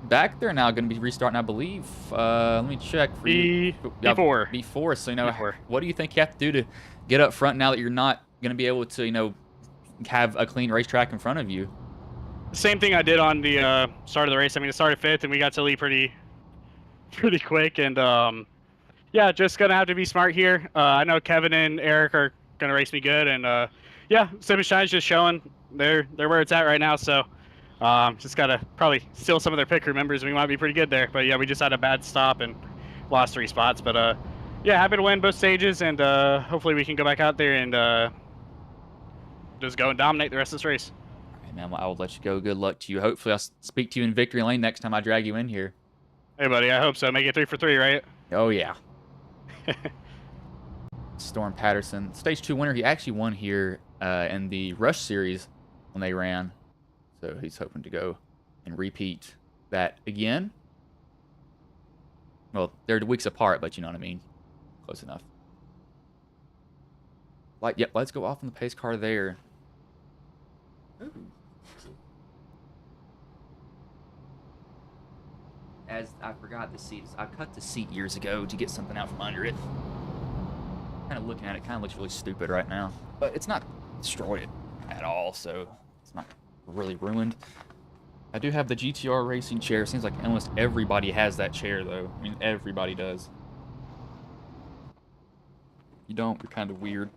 back there now. Going to be restarting, I believe. Let me check for you. B4. B4. So, B4. what do you think you have to do to get up front now that you're not going to be able to, have a clean racetrack in front of you? Same thing I did on the start of the race. I mean, it started 5th, and we got to lead pretty quick. And, yeah, just going to have to be smart here. I know Kevin and Eric are going to race me good, and, yeah, Sim and Shine's just showing they're where it's at right now, so just got to probably steal some of their picker members. We might be pretty good there. But, yeah, we just had a bad stop and lost 3 spots. But, yeah, happy to win both stages, and hopefully we can go back out there and just go and dominate the rest of this race. All right, man, well, I will let you go. Good luck to you. Hopefully I'll speak to you in victory lane next time I drag you in here. Hey, buddy, I hope so. Make it 3 for 3, right? Oh, yeah. Storm Patterson, Stage 2 winner. He actually won here in the Rush Series when they ran. So he's hoping to go and repeat that again. Well, they're weeks apart, but you know what I mean. Close enough. Yep, let's go off on the pace car there. Ooh. As I forgot the seat, I cut the seat years ago to get something out from under it. Kind of looking at it, kind of looks really stupid right now, but it's not destroyed it at all, so it's not really ruined. I do have the GTR racing chair. Seems like almost everybody has that chair, though. I mean, everybody does. If you don't, you're kind of weird.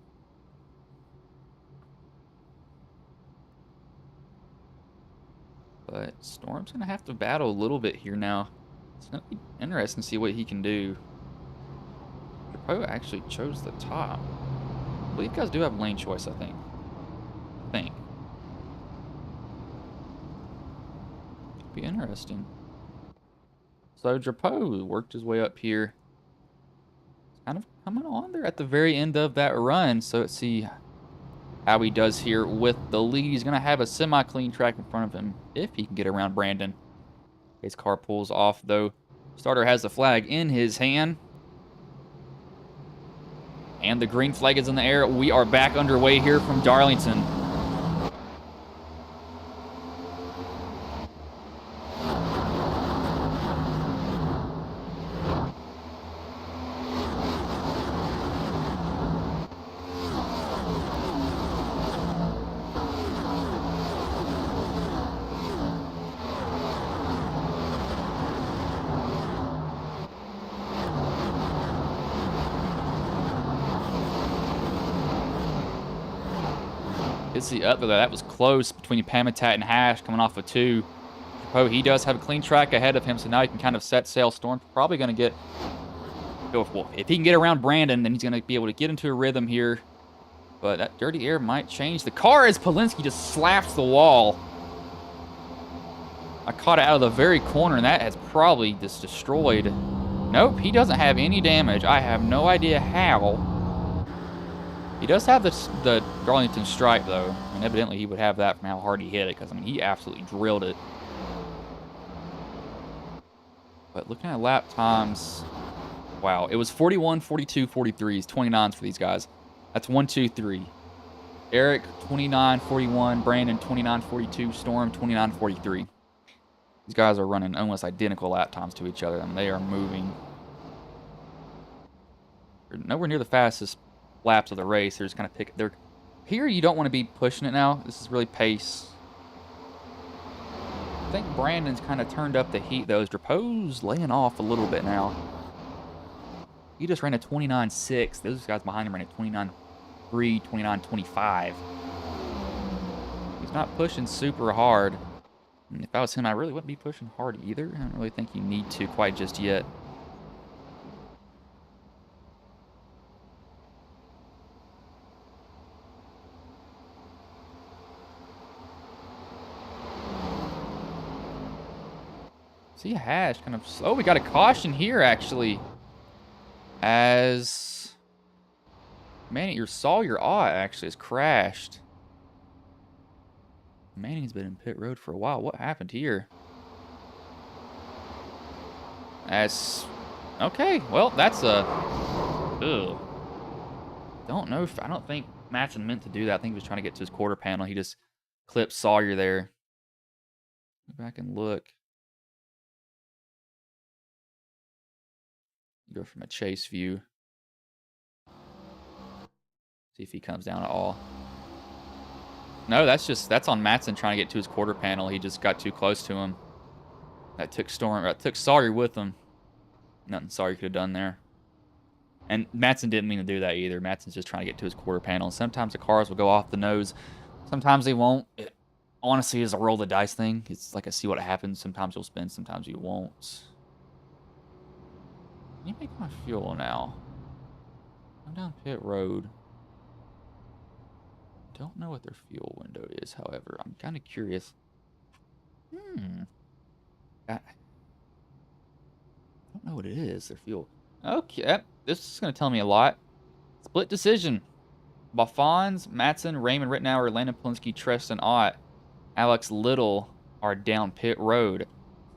But Storm's gonna have to battle a little bit here now. It's gonna be interesting to see what he can do. Drapeau actually chose the top. I believe you guys do have lane choice, I think. Be interesting. So Drapeau worked his way up here. Kind of coming on there at the very end of that run. So let's see how he does here with the lead. He's going to have a semi-clean track in front of him if he can get around Brandon. His car pulls off, though. Starter has the flag in his hand. And the green flag is in the air. We are back underway here from Darlington. It's the up there. That was close between Pamitat and Hash coming off of 2. Drapeau, he does have a clean track ahead of him, so now he can kind of set sail. Storm's probably going to get... Well, if he can get around Brandon, then he's going to be able to get into a rhythm here. But that dirty air might change the car as Polinsky just slaps the wall. I caught it out of the very corner, and that has probably just destroyed... Nope, he doesn't have any damage. I have no idea how. He does have the Darlington stripe, though. And evidently he would have that from how hard he hit it, because, I mean, he absolutely drilled it. But looking at lap times, wow. It was 41, 42, 43s, 29s for these guys. That's 1, 2, 3. Eric, 29, 41. Brandon, 29, 42. Storm, 29, 43. These guys are running almost identical lap times to each other. I mean, they are moving. They're nowhere near the fastest laps of the race. They're just kind of they're here. You don't want to be pushing it now. This is really pace. I think Brandon's kind of turned up the heat though. Drapeau's laying off a little bit now. He just ran a 29.6. Those guys behind him ran a 29.3, 29.25. He's not pushing super hard. And if I was him, I really wouldn't be pushing hard either. I don't really think you need to quite just yet. See Hash kind of slow. We got a caution here, actually. As Manning, your Ott actually has crashed. Manning's been in pit road for a while. What happened here? As okay, well, that's a. Ugh. Don't know if I don't think Matson meant to do that. I think he was trying to get to his quarter panel. He just clipped Sawyer there. Go back and look. Go from a chase view. See if he comes down at all. No, that's on Matson trying to get to his quarter panel. He just got too close to him. That took Sawyer with him. Nothing Sawyer could have done there. And Matson didn't mean to do that either. Matson's just trying to get to his quarter panel. Sometimes the cars will go off the nose. Sometimes they won't. It honestly is a roll the dice thing. It's like I see what happens. Sometimes you'll spin, sometimes you won't. Can you make my fuel now? I'm down pit road. Don't know what their fuel window is, however. I'm kind of curious. I don't know what it is, their fuel. Okay, this is going to tell me a lot. Split decision. Buffons, Matson, Raymond Rittenauer, Landon Polinsky, Tristan Ott, Alex Little are down pit road.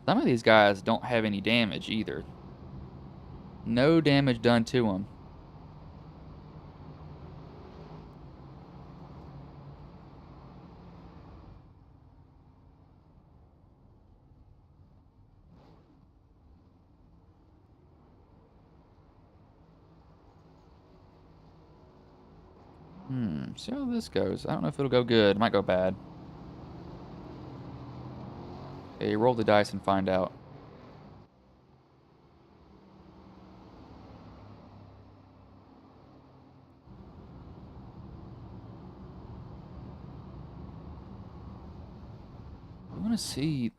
Some of these guys don't have any damage either. No damage done to them. See how this goes. I don't know if it'll go good. It might go bad. Okay, roll the dice and find out. I want to see.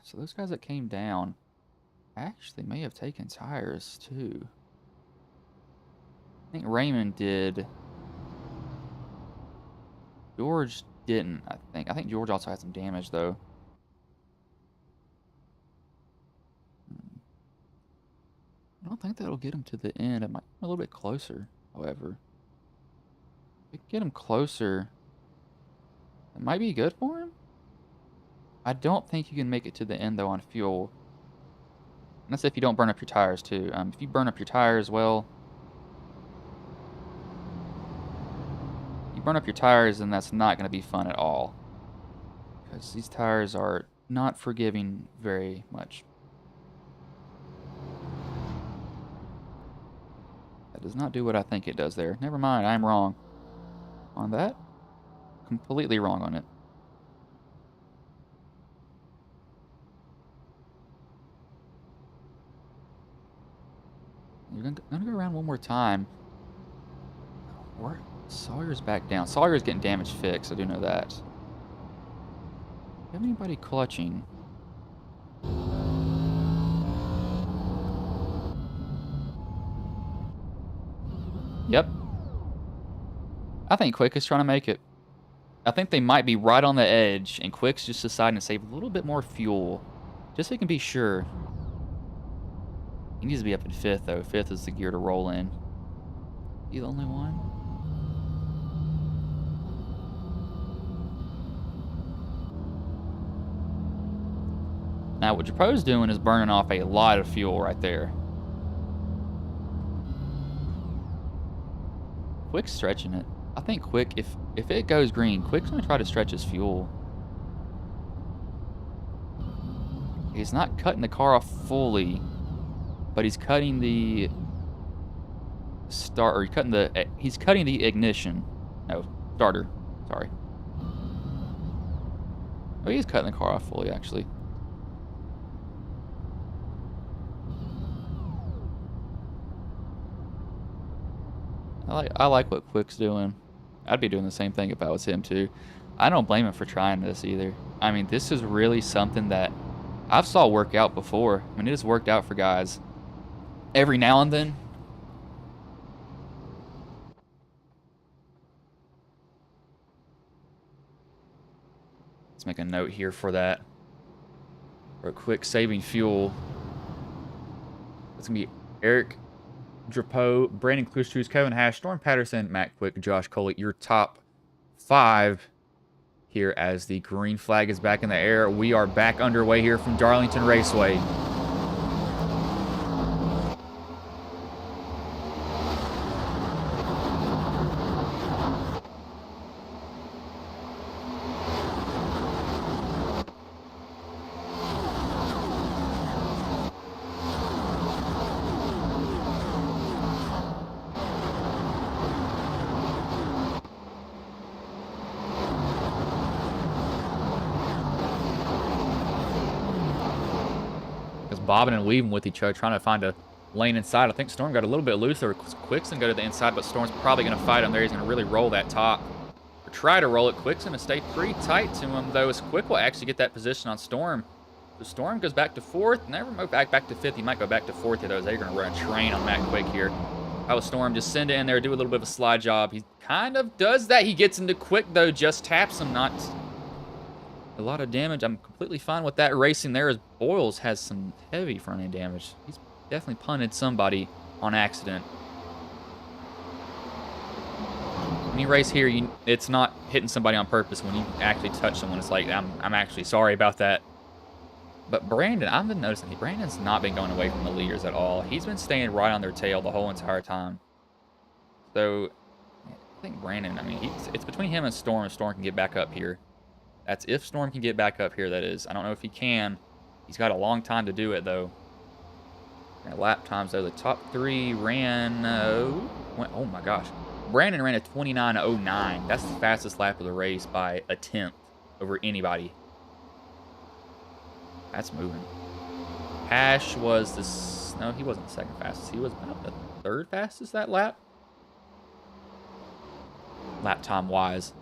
So those guys that came down actually may have taken tires too. I think Raymond did. George didn't, I think. I think George also had some damage, though. I don't think that'll get him to the end. It might be a little bit closer, however. If we can get him closer, it might be good for him. I don't think you can make it to the end, though, on fuel. That's if you don't burn up your tires, too. If you burn up your tires, well... you burn up your tires, then that's not going to be fun at all. Because these tires are not forgiving very much. That does not do what I think it does there. Never mind, I'm wrong on that. Completely wrong on it. You're gonna go around one more time. Where? Sawyer's back down. Sawyer's getting damage fixed, I do know that. Do you have anybody clutching? Yep. I think Quick is trying to make it. I think they might be right on the edge, and Quick's just deciding to save a little bit more fuel. Just so he can be sure. He needs to be up in 5th, though. 5th is the gear to roll in. You the only one? Now, what Japo's doing is burning off a lot of fuel right there. Quick's stretching it. I think Quick, if it goes green, Quick's going to try to stretch his fuel. He's not cutting the car off fully, but he's cutting the start, or he's cutting the ignition. No, starter. Sorry. Oh, he's cutting the car off fully, actually. I like what Quick's doing. I'd be doing the same thing if I was him too. I don't blame him for trying this either. I mean, this is really something that I've saw work out before. I mean, it has worked out for guys every now and then. Let's make a note here for that. For a Quick saving fuel. It's going to be Eric Drapeau, Brandon Kluschus, Kevin Hash, Storm Patterson, Matt Quick, Josh Coley, your top 5 here as the green flag is back in the air. We are back underway here from Darlington Raceway. Bobbing and weaving with each other, trying to find a lane inside. I think Storm got a little bit looser. Quick's gonna go to the inside, but Storm's probably gonna fight him there. He's gonna really roll that top, or try to roll it. Quick's gonna stay pretty tight to him, though, as Quick will actually get that position on Storm. So Storm goes back to 4th, never move back to 5th. He might go back to 4th here, though, as they're gonna run a train on Matt Quick here. How was Storm? Just send it in there, do a little bit of a slide job. He kind of does that. He gets into Quick, though, just taps him, not a lot of damage. I'm completely fine with that racing there, as Boyles has some heavy front end damage. He's definitely punted somebody on accident. When you race here, it's not hitting somebody on purpose. When you actually touch someone, it's like, I'm actually sorry about that. But Brandon, I've been noticing Brandon's not been going away from the leaders at all. He's been staying right on their tail the whole entire time. So I think Brandon, I mean, it's between him and Storm. If Storm can get back up here. That's if Storm can get back up here, that is. I don't know if he can. He's got a long time to do it, though. And lap times, though, the top 3 ran... oh my gosh. Brandon ran a 29.09. That's the fastest lap of the race by a 10th over anybody. That's moving. Hash was the... no, he wasn't the second fastest. He was about the 3rd fastest that lap. Lap time-wise.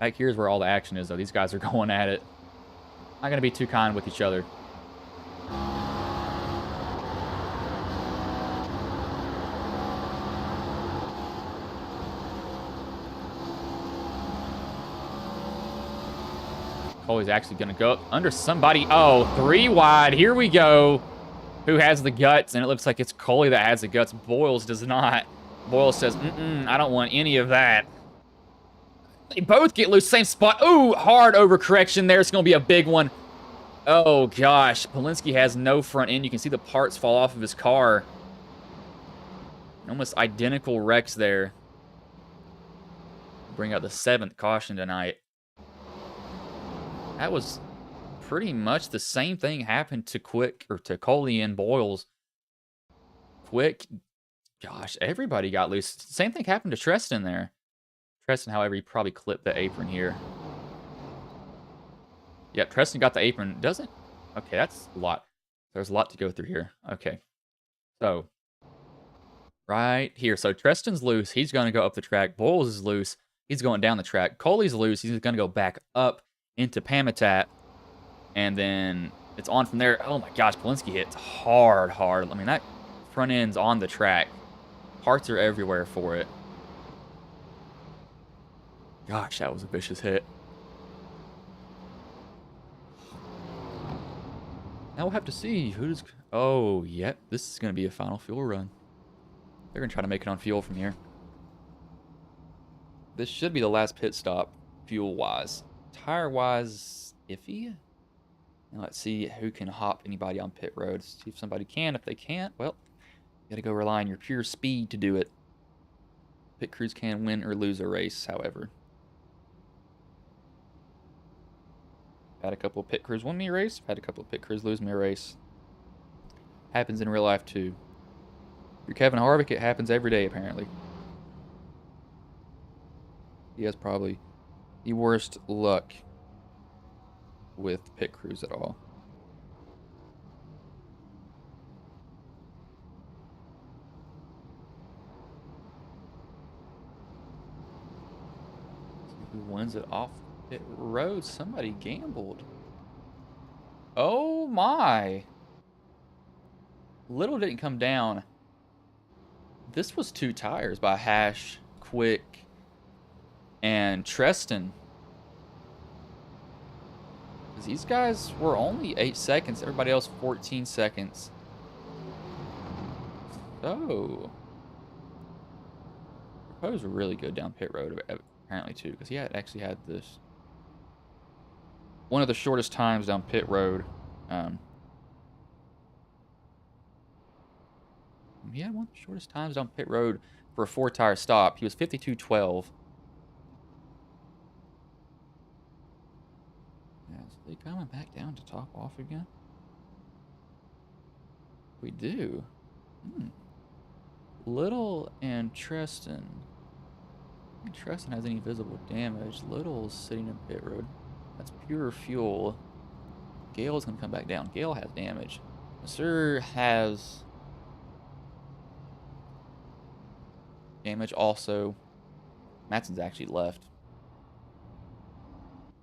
Back here's where all the action is, though. These guys are going at it. Not going to be too kind with each other. Coley's actually going to go up under somebody. Oh, 3 wide. Here we go. Who has the guts? And it looks like it's Coley that has the guts. Boyles does not. Boyles says, I don't want any of that. They both get loose, same spot. Ooh, hard overcorrection there. It's going to be a big one. Oh, gosh. Polinsky has no front end. You can see the parts fall off of his car. Almost identical wrecks there. Bring out the 7th caution tonight. That was pretty much the same thing happened to Quick, or to Coley and Boyles. Quick, gosh, everybody got loose. Same thing happened to Treston there. Treston, however, he probably clipped the apron here. Yep, Treston got the apron. Doesn't? Okay, that's a lot. There's a lot to go through here. Okay. So, right here. So, Treston's loose. He's going to go up the track. Boyles is loose. He's going down the track. Coley's loose. He's going to go back up into Pamitat. And then it's on from there. Oh, my gosh. Polinsky hits hard. I mean, that front end's on the track. Parts are everywhere for it. Gosh, that was a vicious hit. Now we'll have to see who's... Oh, yep. This is going to be a final fuel run. They're going to try to make it on fuel from here. This should be the last pit stop, fuel-wise. Tire-wise, iffy. And let's see who can hop anybody on pit road. See if somebody can. If they can't, well, you got to go rely on your pure speed to do it. Pit crews can win or lose a race, however. Had a couple of pit crews win me a race. Had a couple of pit crews lose me a race. Happens in real life, too. If you're Kevin Harvick, it happens every day, apparently. He has probably the worst luck with pit crews at all. Who wins it off pit road? Somebody gambled. Oh my. Little didn't come down. This was 2 tires by Hash, Quick, and Treston. These guys were only 8 seconds. Everybody else 14 seconds. So, Poe's were really good down pit road apparently too, because he actually had this one of the shortest times down pit road. He had one of the shortest times down pit road for a 4-tire stop. He was 52.12. Yeah, so they coming back down to top off again? We do. Little and Treston. I think Treston has any visible damage. Little's sitting in pit road. That's pure fuel. Gale's going to come back down. Gale has damage. Sir has damage also. Mattson's actually left.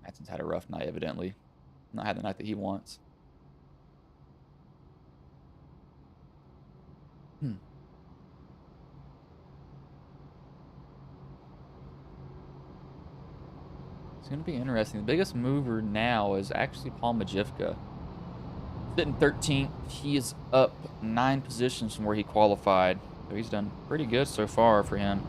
Mattson's had a rough night, evidently. Not had the night that he wants. It's going to be interesting. The biggest mover now is actually Paul Majivka. Sitting 13th. He is up 9 positions from where he qualified. So he's done pretty good so far for him.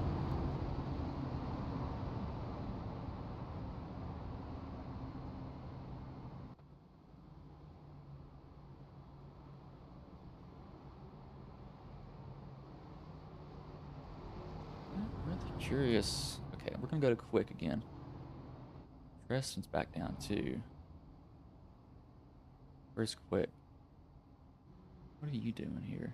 I'm really curious. Okay, we're going to go to Quick again. Preston's back down too. Where's Quick? What are you doing here?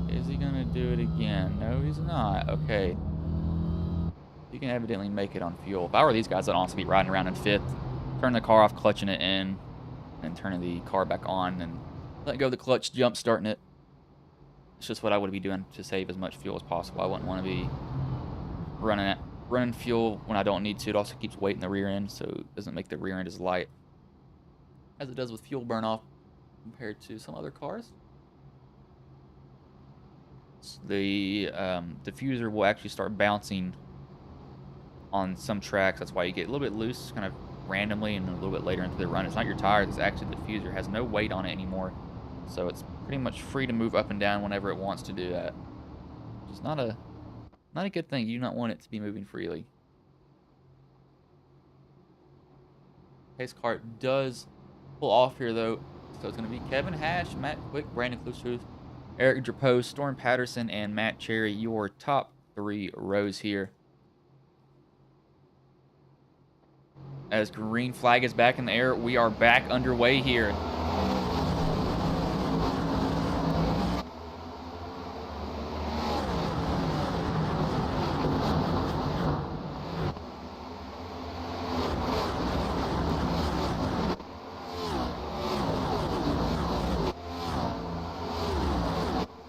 Is he gonna do it again? No, he's not. Okay. He can evidently make it on fuel. If I were these guys, I'd honestly be riding around in 5th, turning the car off, clutching it in, and turning the car back on, and let go of the clutch, jump starting it. It's just what I would be doing to save as much fuel as possible. I wouldn't want to be running fuel when I don't need to. It also keeps weight in the rear end, so it doesn't make the rear end as light as it does with fuel burn off compared to some other cars. So the diffuser will actually start bouncing on some tracks. That's why you get a little bit loose kind of randomly and a little bit later into the run. It's not your tires, it's actually the diffuser. It has no weight on it anymore, so it's pretty much free to move up and down whenever it wants to do that, which is not a Not a good thing. You do not want it to be moving freely. Pace cart does pull off here, though. So it's going to be Kevin Hash, Matt Quick, Brandon Klustruth, Eric Drapeau, Storm Patterson, and Matt Cherry, your top 3 rows here. As green flag is back in the air, we are back underway here.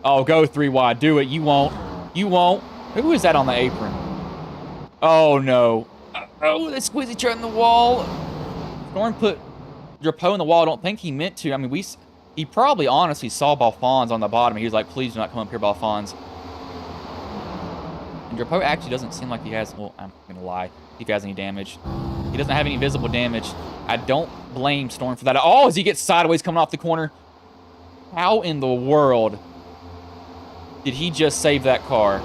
Oh, go 3 wide. Do it. You won't. You won't. Who is that on the apron? Oh, no. Oh, that squeezy trap in the wall. Storm put Drapeau in the wall. I don't think he meant to. I mean, he probably honestly saw Balfons on the bottom. He was like, please do not come up here, Balfons. And Drapeau actually doesn't seem like he has, well, I'm going to lie, if he has any damage. He doesn't have any visible damage. I don't blame Storm for that. Oh, as he gets sideways coming off the corner. How in the world did he just save that car?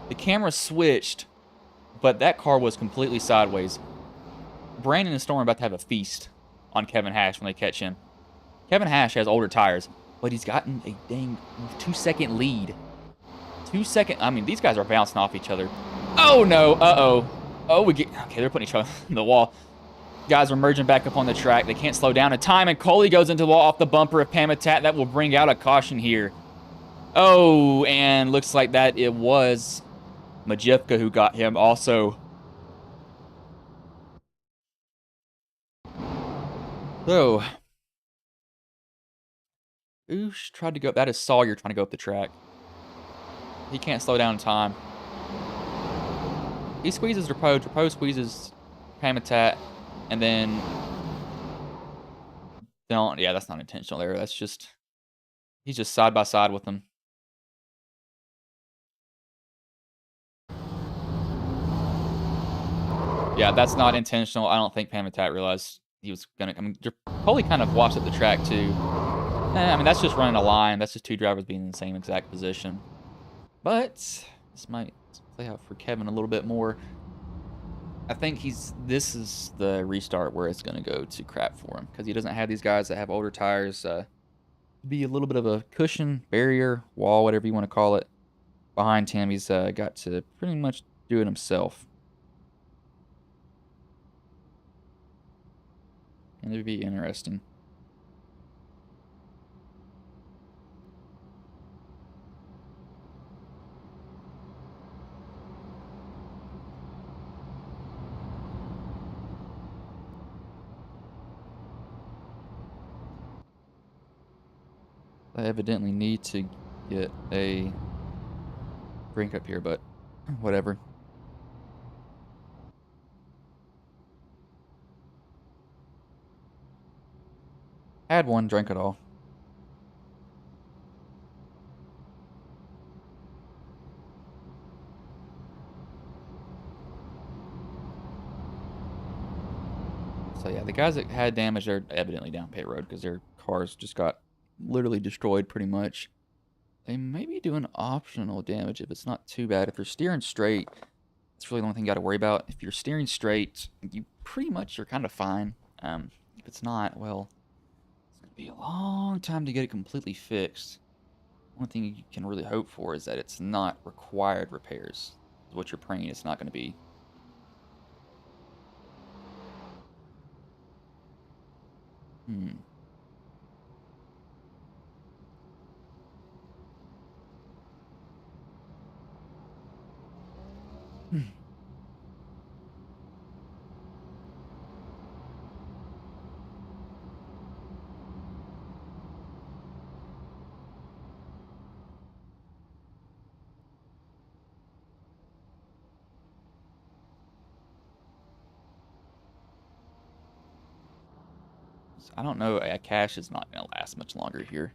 The camera switched, but that car was completely sideways. Brandon and Storm are about to have a feast on Kevin Hash when they catch him. Kevin Hash has older tires, but he's gotten a dang 2-second lead. 2 second. I mean, these guys are bouncing off each other. Oh no! Uh-oh. Oh, okay, they're putting each other in the wall. Guys are merging back up on the track. They can't slow down a time, and Coley goes into the wall off the bumper of Pamitat. That will bring out a caution here. Oh, and looks like that it was Majivka who got him also. So, Oosh tried to go. That is Sawyer trying to go up the track. He can't slow down in time. He squeezes Drapeau. Drapeau squeezes Pamitat. And then... Yeah, that's not intentional there. That's just... He's just side by side with them. Yeah, that's not intentional. I don't think Pamitat realized he was going to... I mean, Coley kind of watched at the track, too. I mean, that's just running a line. That's just 2 drivers being in the same exact position. But this might play out for Kevin a little bit more. I think this is the restart where it's going to go to crap for him, because he doesn't have these guys that have older tires. Be a little bit of a cushion, barrier, wall, whatever you want to call it, behind him. He's got to pretty much do it himself. And it would be interesting. I evidently need to get a drink up here, but whatever. Had one, drank it all. So yeah, the guys that had damage are evidently down pit road because their cars just got literally destroyed pretty much. They may be doing optional damage if it's not too bad. If they're steering straight, that's really the only thing you got to worry about. If you're steering straight, you pretty much are kind of fine. If it's not, well, it's going to be a long time to get it completely fixed. One thing you can really hope for is that it's not required repairs. What you're praying it's not going to be. I don't know. Cash is not going to last much longer here.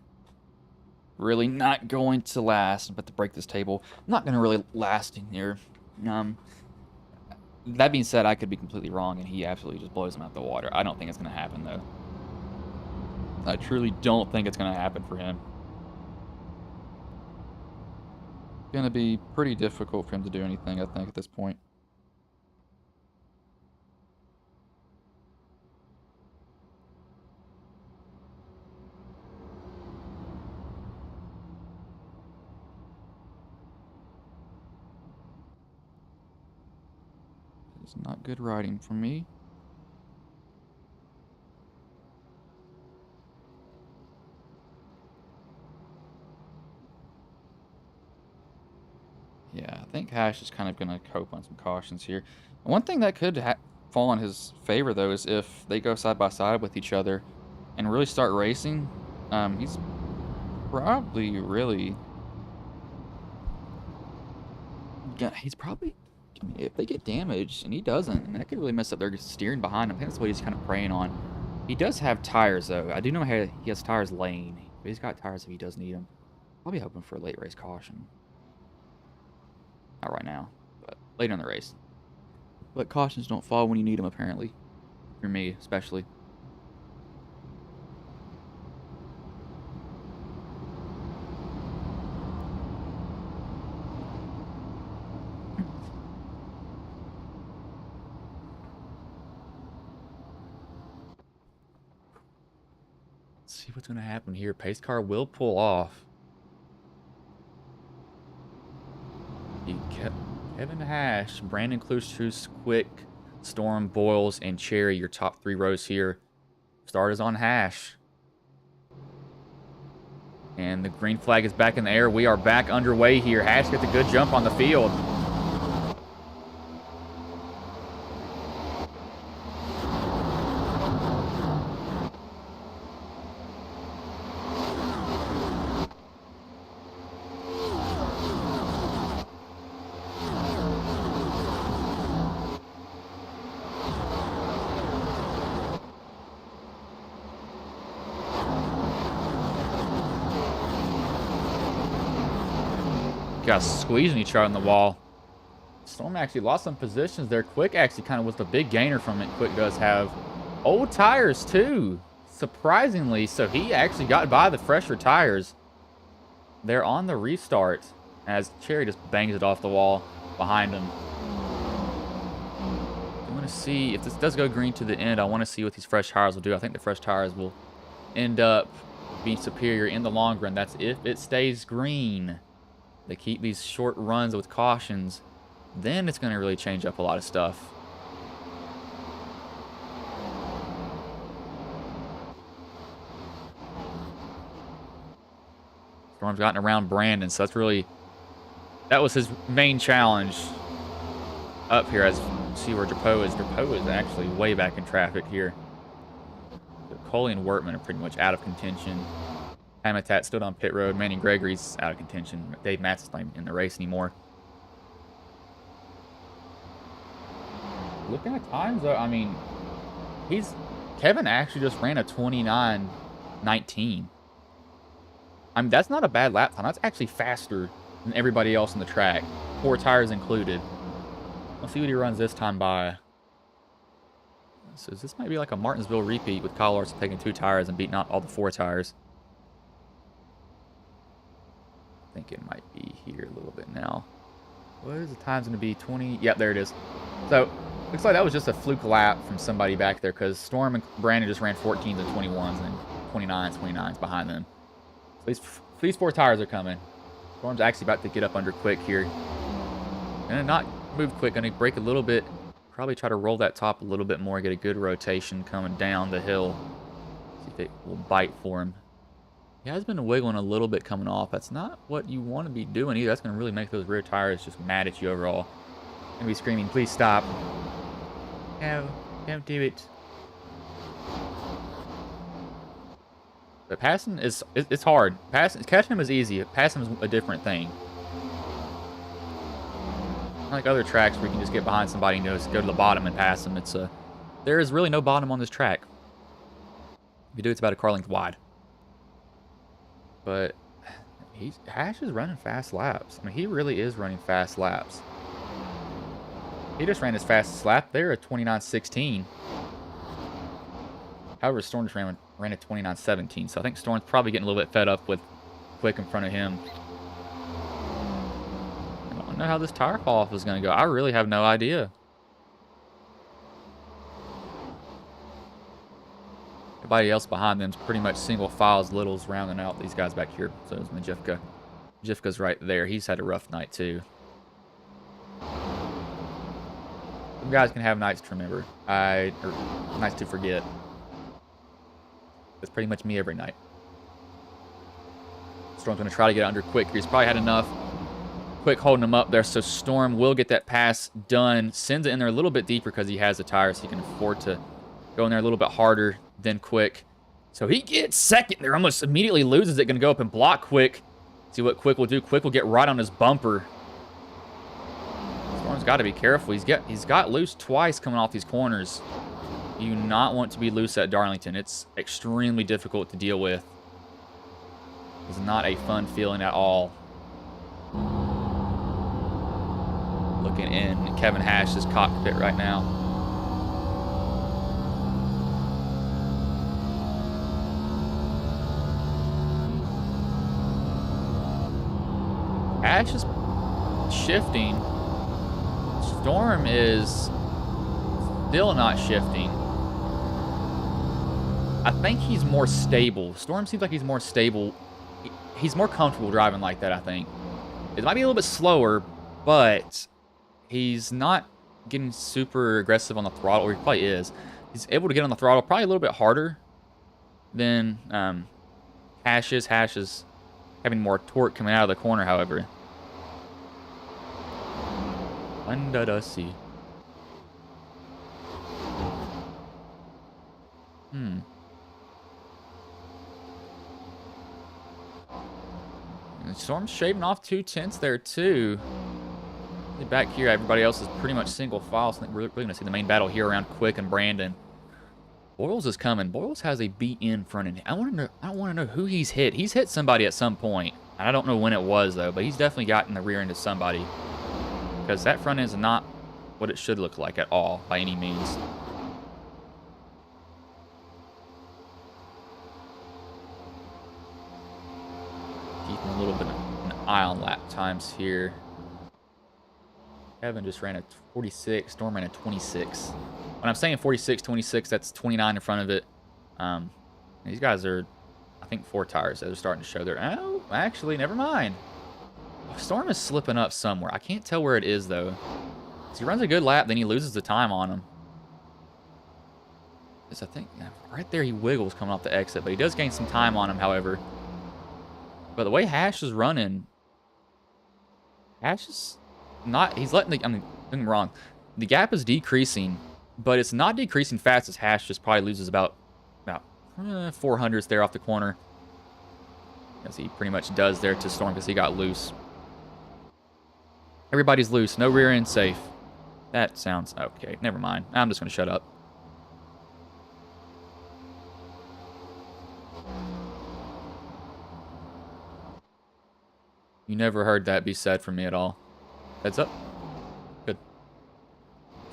Really not going to last. But to break this table, not going to really last in here. That being said, I could be completely wrong, and he absolutely just blows him out the water. I don't think it's going to happen, though. I truly don't think it's going to happen for him. gonna be pretty difficult for him to do anything, I think, at this point. It's not good riding for me. Yeah, I think Hash is kind of going to cope on some cautions here. One thing that could fall in his favor, though, is if they go side by side with each other and really start racing. He's probably really... He's probably... I mean, if they get damaged, and he doesn't, and that could really mess up their steering behind him. I think that's what he's kind of preying on. He does have tires, though. I do know he has tires lane, but he's got tires if he does need them. I'll be hoping for a late race caution. Not right now, but later in the race. But cautions don't fall when you need them, apparently. For me, especially. Let's see what's going to happen here. Pace car will pull off. Kevin Hash, Brandon Klustru's, Quick, Storm, Boyles, and Cherry, your top 3 rows here. Start is on Hash. And the green flag is back in the air. We are back underway here. Hash gets a good jump on the field. Got squeezing each other on the wall. Storm actually lost some positions there. Quick actually kind of was the big gainer from it. Quick does have old tires too, surprisingly. So he actually got by the fresher tires. They're on the restart as Cherry just bangs it off the wall behind him. I want to see if this does go green to the end. I want to see what these fresh tires will do. I think the fresh tires will end up being superior in the long run. That's if it stays green. They keep these short runs with cautions, then it's going to really change up a lot of stuff. Storm's gotten around Brandon, so that was his main challenge up here. As see where Drapeau is. Drapeau is actually way back in traffic here. Coley and Wortman are pretty much out of contention. Habitat stood on pit road. Manny Gregory's out of contention. Dave Matt's not in the race anymore. Looking at times, though, I mean, Kevin actually just ran a 29:19. I mean, that's not a bad lap time. That's actually faster than everybody else on the track, 4 tires included. Let's see what he runs this time by. So this might be like a Martinsville repeat with Kyle Larson taking 2 tires and beating out all the 4 tires. I think it might be here a little bit now. What is the time's going to be? 20? Yep, there it is. So, looks like that was just a fluke lap from somebody back there because Storm and Brandon just ran 14s and 21s and 29s behind them. So these 4 tires are coming. Storm's actually about to get up under Quick here. Gonna not move Quick, gonna break a little bit. Probably try to roll that top a little bit more, get a good rotation coming down the hill. See if it will bite for him. He has been wiggling a little bit coming off. That's not what you want to be doing either. That's going to really make those rear tires just mad at you overall. Going to be screaming, please stop. No, don't do it. But passing is, it's hard. Catching him is easy. Passing is a different thing. Unlike other tracks where you can just get behind somebody and just go to the bottom and pass them. There is really no bottom on this track. If you do, it's about a car length wide. But Hash is running fast laps. I mean, he really is running fast laps. He just ran his fastest lap there at 29:16. However, Storm just ran at 29:17. So I think Storm's probably getting a little bit fed up with Quick in front of him. Don't know how this tire fall off is going to go. I really have no idea. Everybody else behind them is pretty much single files, littles rounding out these guys back here. So is Majivka. Majivka's right there. He's had a rough night too. Some guys can have nights to remember. Or nights to forget. That's pretty much me every night. Storm's going to try to get under quick. He's probably had enough. Quick holding him up there, so Storm will get that pass done. Sends it in there a little bit deeper because he has the tires. So he can afford to go in there a little bit harder than Quick. So he gets second there. Almost immediately loses it. Going to go up and block Quick. See what Quick will do. Quick will get right on his bumper. Storm's got to be careful. He's got loose twice coming off these corners. You do not want to be loose at Darlington. It's extremely difficult to deal with. It's not a fun feeling at all. Looking in Kevin Hash's cockpit right now. Hash is shifting. Storm is still not shifting. I think he's more stable. Storm seems like he's more stable. He's more comfortable driving like that, I think. It might be a little bit slower, but he's not getting super aggressive on the throttle, or he probably is. He's able to get on the throttle probably a little bit harder than Hash is. Hash is having more torque coming out of the corner, however. Under the sea. Storm's shaving off 2/10 there, too. Back here, everybody else is pretty much single file, so I think we're really going to see the main battle here around Quick and Brandon. Boyles is coming. Boyles has a BN front end. I want to know who he's hit. He's hit somebody at some point. I don't know when it was, though, but he's definitely gotten the rear end of somebody. Because that front end is not what it should look like at all, by any means. Keeping a little bit of an eye on lap times here. Kevin just ran a 46. Storm ran a 26. When I'm saying 46, 26, that's 29 in front of it. These guys are, I think, 4 tires that are starting to show their... Oh, actually, never mind. Storm is slipping up somewhere. I can't tell where it is, though. So he runs a good lap, then he loses the time on him. I think right there he wiggles coming off the exit, but he does gain some time on him, however. But the way Hash is running, Hash is not, he's letting the, I mean, don't get me wrong, the gap is decreasing, but it's not decreasing fast as Hash just probably loses about 400s there off the corner. As he pretty much does there to Storm because he got loose. Everybody's loose, no rear end safe. That sounds okay, never mind. I'm just going to shut up. You never heard that be said from me at all. Heads up. Good.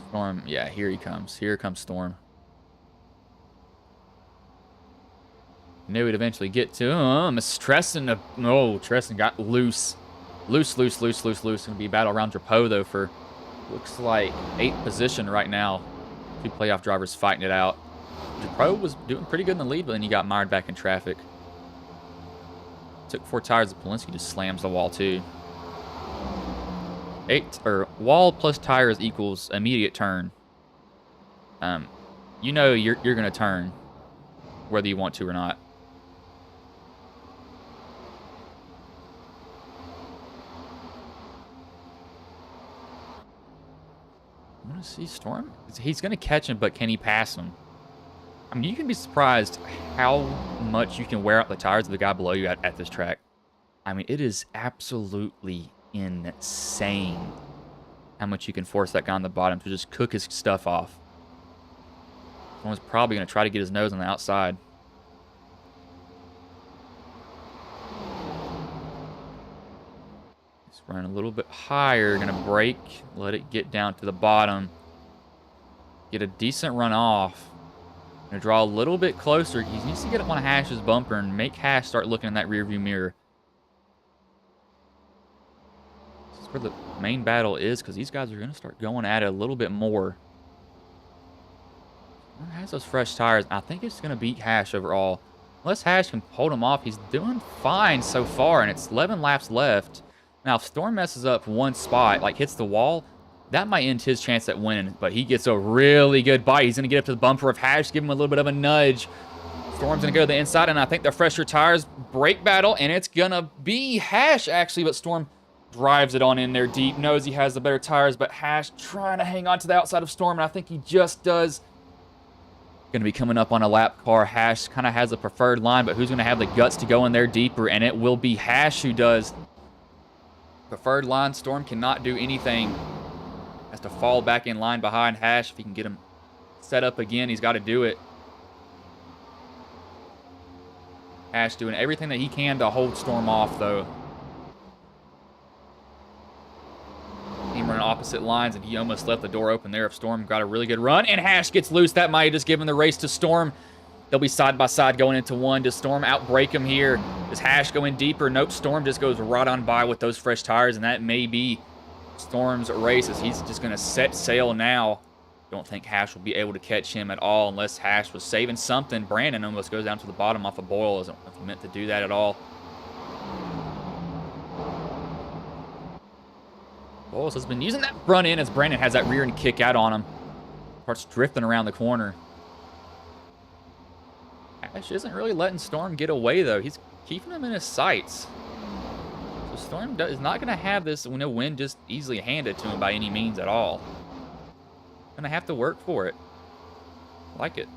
Storm, yeah, here he comes. Here comes Storm. Knew we'd eventually get to him. It's Treston. Oh, Treston got loose. Loose. Gonna be a battle around Drapeau, though, for looks like 8th position right now. 2 playoff drivers fighting it out. Drapeau was doing pretty good in the lead, but then he got mired back in traffic. Took 4 tires, and Polinsky just slams the wall too. Wall plus tires equals immediate turn. You know you're gonna turn, whether you want to or not. I want to see Storm. He's gonna catch him, but can he pass him? I mean, you can be surprised how much you can wear out the tires of the guy below you at this track. I mean, it is absolutely insane how much you can force that guy on the bottom to just cook his stuff off. Someone's probably going to try to get his nose on the outside. He's running a little bit higher. Going to brake, let it get down to the bottom. Get a decent run off. Gonna draw a little bit closer. He needs to get up on Hash's bumper and make Hash start looking in that rearview mirror. where the main battle is, because these guys are going to start going at it a little bit more. Storm has those fresh tires. I think it's going to beat Hash overall. Unless Hash can hold him off, he's doing fine so far, and it's 11 laps left. Now, if Storm messes up one spot, like hits the wall, that might end his chance at winning, but he gets a really good bite. He's going to get up to the bumper of Hash, give him a little bit of a nudge. Storm's going to go to the inside, and I think the fresher tires brake battle, and it's going to be Hash, actually, but Storm drives it on in there deep, knows he has the better tires, but Hash trying to hang on to the outside of Storm, and I think he just does. Going to be coming up on a lap car. Hash kind of has a preferred line, but who's going to have the guts to go in there deeper? And it will be Hash who does. Preferred line. Storm cannot do anything. Has to fall back in line behind Hash. If he can get him set up again, he's got to do it. Hash doing everything that he can to hold Storm off, though. Team running opposite lines, and he almost left the door open there if Storm got a really good run. And Hash gets loose. That might have just given the race to Storm. They'll be side by side going into one. Does Storm outbrake him here? Does Hash go in deeper? Nope. Storm just goes right on by with those fresh tires, and that may be Storm's race as he's just going to set sail now. Don't think Hash will be able to catch him at all unless Hash was saving something. Brandon almost goes down to the bottom off a Boyle. I don't know if he meant to do that at all. Boyles has been using that front end as Brandon has that rear end kick out on him. Starts drifting around the corner. Hash isn't really letting Storm get away, though. He's keeping him in his sights. So Storm is not going to have this win just easily handed to him by any means at all. Going to have to work for it. I like it.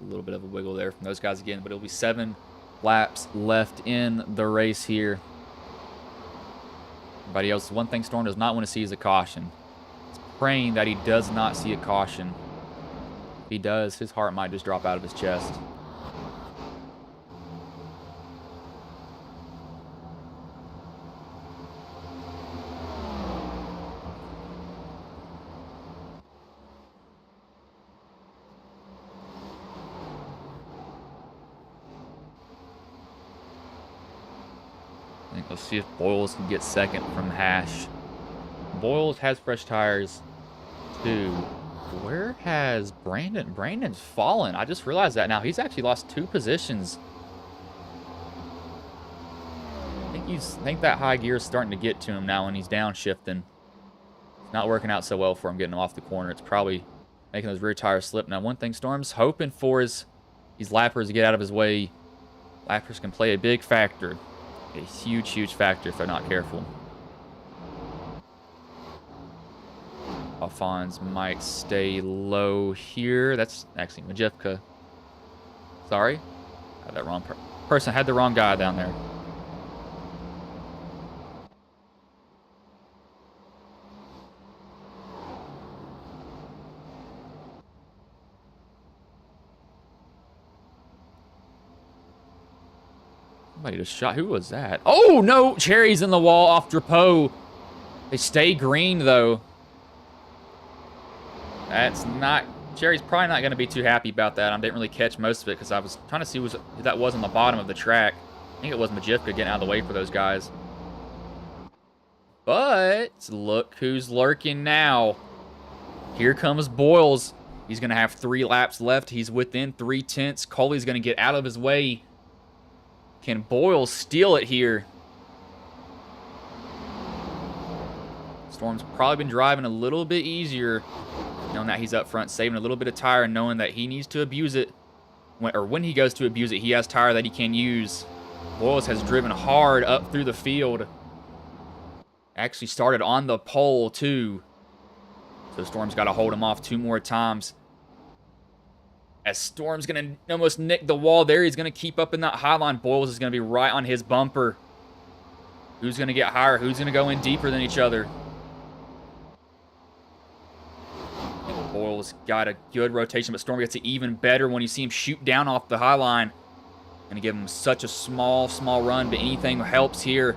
A little bit of a wiggle there from those guys again, but it'll be 7 laps left in the race here. Everybody else, one thing Storm does not want to see is a caution. He's praying that he does not see a caution. If he does, his heart might just drop out of his chest. Let's see if Boyles can get second from Hash. Boyles has fresh tires, too. Where has Brandon? Brandon's fallen. I just realized that now. He's actually lost 2 positions. I think that high gear is starting to get to him now when he's downshifting. It's not working out so well for him getting him off the corner. It's probably making those rear tires slip. Now, one thing Storm's hoping for is these lappers to get out of his way. Lappers can play a big factor. A huge, huge factor if they're not careful. Alphonse might stay low here. That's actually Majewka. Sorry. I had that wrong person. Had the wrong guy down there. Somebody just shot. Who was that? Oh, no. Cherry's in the wall off Drapeau. They stay green, though. That's not... Cherry's probably not going to be too happy about that. I didn't really catch most of it because I was trying to see who that was on the bottom of the track. I think it was Majewka getting out of the way for those guys. But look who's lurking now. Here comes Boyles. He's going to have 3 laps left. He's within 3/10. Coley's going to get out of his way. Can Boyles steal it here? Storm's probably been driving a little bit easier, knowing that he's up front, saving a little bit of tire, and knowing that he needs to abuse it. When he goes to abuse it, he has tire that he can use. Boyles has driven hard up through the field. Actually started on the pole, too. So Storm's got to hold him off 2 more times. As Storm's going to almost nick the wall there, he's going to keep up in that high line. Boyles is going to be right on his bumper. Who's going to get higher? Who's going to go in deeper than each other? Boyles got a good rotation, but Storm gets it even better when you see him shoot down off the high line. Going to give him such a small run, but anything helps here.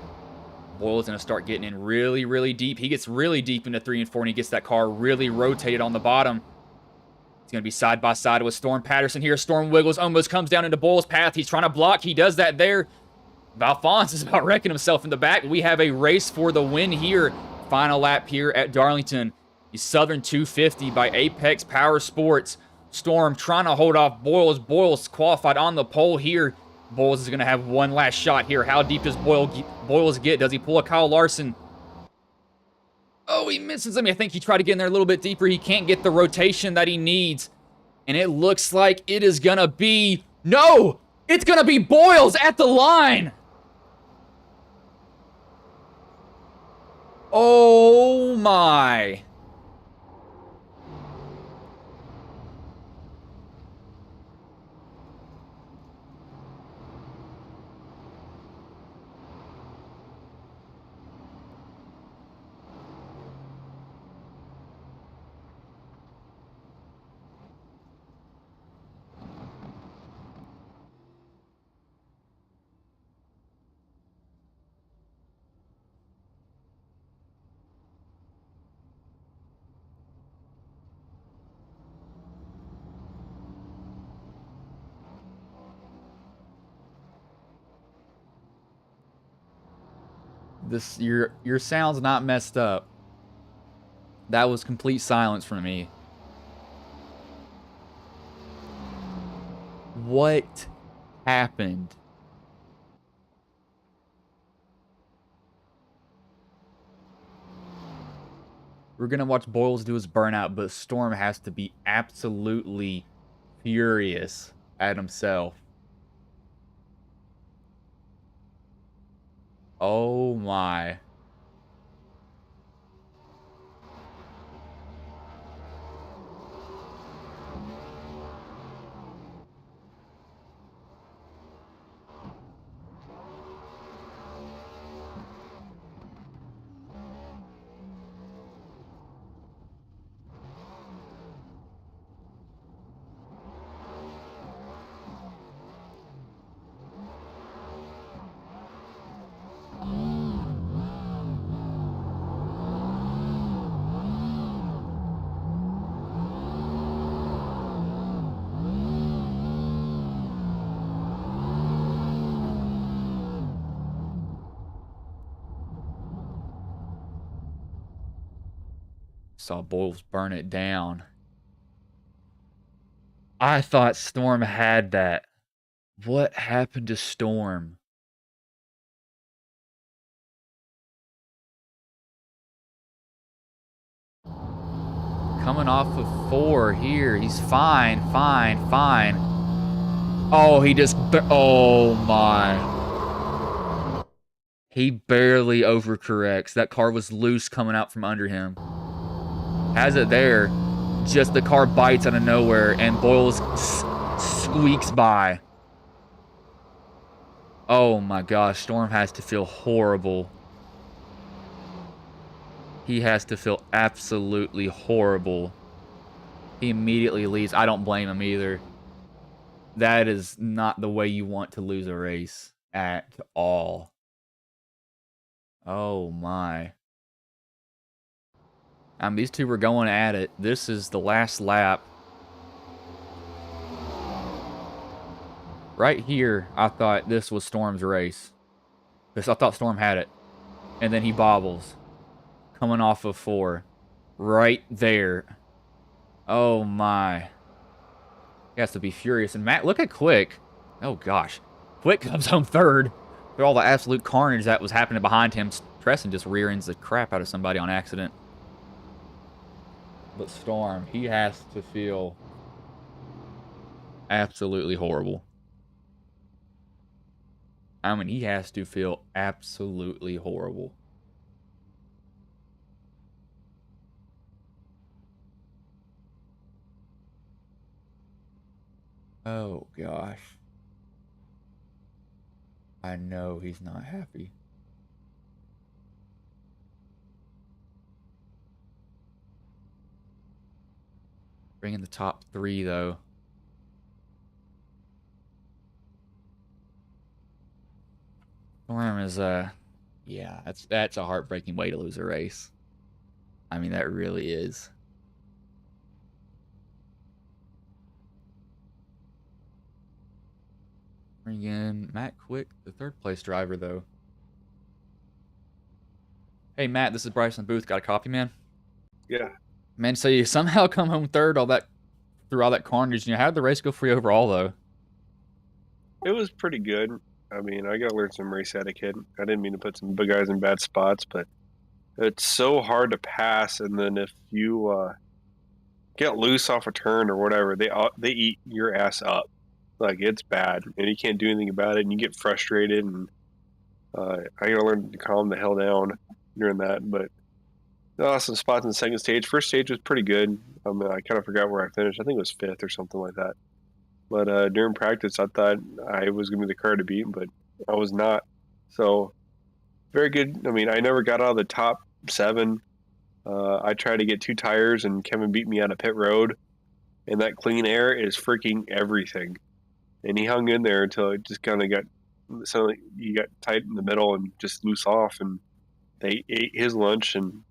Boyle's going to start getting in really, really deep. He gets really deep into 3 and 4, and he gets that car really rotated on the bottom. He's going to be side by side with Storm Patterson here. Storm wiggles, almost comes down into Boyle's path. He's trying to block. He does that there. Valfonse is about wrecking himself in the back. We have a race for the win here. Final lap here at Darlington. The Southern 250 by Apex Power Sports. Storm trying to hold off Boyles. Boyles qualified on the pole here. Boyles is going to have one last shot here. How deep does Boyles get? Does he pull a Kyle Larson? Oh, he misses him. I think he tried to get in there a little bit deeper. He can't get the rotation that he needs. And it looks like it is going to be... No! It's going to be Boyles at the line! Oh my. This your sound's not messed up. That was complete silence from me. What happened? We're gonna watch Boyles do his burnout, but Storm has to be absolutely furious at himself. Oh my. Saw Boyles burn it down. I thought Storm had that. What happened to Storm? Coming off of 4 here. He's fine. Oh, he just... Oh, my. He barely overcorrects. That car was loose coming out from under him. Has it there. Just the car bites out of nowhere, and Boyles squeaks by. Oh, my gosh. Storm has to feel horrible. He has to feel absolutely horrible. He immediately leaves. I don't blame him either. That is not the way you want to lose a race at all. Oh my. These two were going at it. This is the last lap. Right here, I thought this was Storm's race. I thought Storm had it. And then he bobbles. Coming off of 4. Right there. Oh my. He has to be furious. And Matt, look at Quick. Oh gosh. Quick comes home 3rd. For all the absolute carnage that was happening behind him. Tresson just rear ends the crap out of somebody on accident. But Storm, he has to feel absolutely horrible. I mean, he has to feel absolutely horrible. Oh, gosh. I know he's not happy. Bringing the top 3, though. Storm is, Yeah, that's a heartbreaking way to lose a race. I mean, that really is. Bring in Matt Quick, the third place driver, though. Hey, Matt, this is Bryson Booth. Got a copy, man? Yeah. Man, so you somehow come home third through all that carnage. How did the race go for you overall, though? It was pretty good. I mean, I got to learn some race etiquette. I didn't mean to put some big guys in bad spots, but it's so hard to pass. And then if you get loose off a turn or whatever, they eat your ass up. Like, it's bad, and you can't do anything about it, and you get frustrated. And I got to learn to calm the hell down during that. But I lost some spots in the second stage. First stage was pretty good. I kind of forgot where I finished. I think it was fifth or something like that. But during practice, I thought I was going to be the car to beat, but I was not. So, very good. I mean, I never got out of the top 7. I tried to get 2 tires, and Kevin beat me out of pit road. And that clean air is freaking everything. And he hung in there until it just kind of got so you got tight in the middle and just loose off. And they ate his lunch, and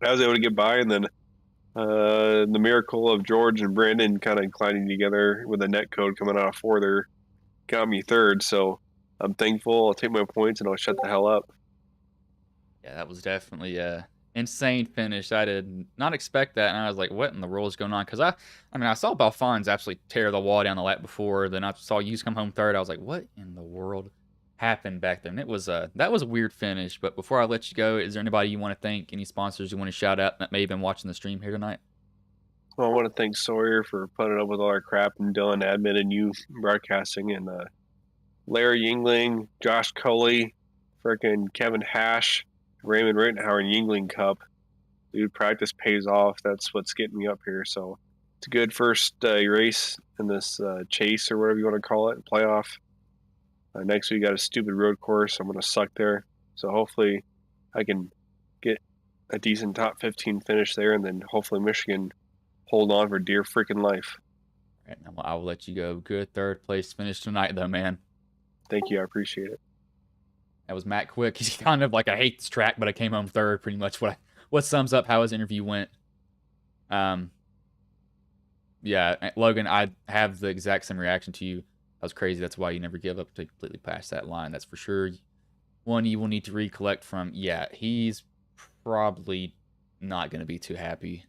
I was able to get by. And then the miracle of George and Brandon kind of colliding together with a net code coming out of 4 there got me third. So I'm thankful. I'll take my points and I'll shut the hell up. Yeah, that was definitely a insane finish. I did not expect that, and I was like, what in the world is going on? Because I mean, I saw Balfons absolutely tear the wall down the lap before. Then I saw you come home third. I was like, what in the world happened back there? And that was a weird finish. But before I let you go, is there anybody you want to thank? Any sponsors you want to shout out that may have been watching the stream here tonight? Well, I want to thank Sawyer for putting up with all our crap, and Dylan Admin and you broadcasting, and Larry Yingling, Josh Cully, freaking Kevin Hash, Raymond Rittenhauer, and Yingling Cup. Dude, practice pays off. That's what's getting me up here. So it's a good first race in this chase or whatever you want to call it, playoff. Next week, got a stupid road course. I'm going to suck there. So hopefully I can get a decent top 15 finish there, and then hopefully Michigan hold on for dear freaking life. All right, now I will let you go. Good third place finish tonight, though, man. Thank you. I appreciate it. That was Matt Quick. He's kind of like, I hate this track, but I came home third. Pretty much what sums up how his interview went. Yeah, Logan, I have the exact same reaction to you. That was crazy. That's why you never give up to completely pass that line. That's for sure. One you will need to recollect from. Yeah, he's probably not going to be too happy.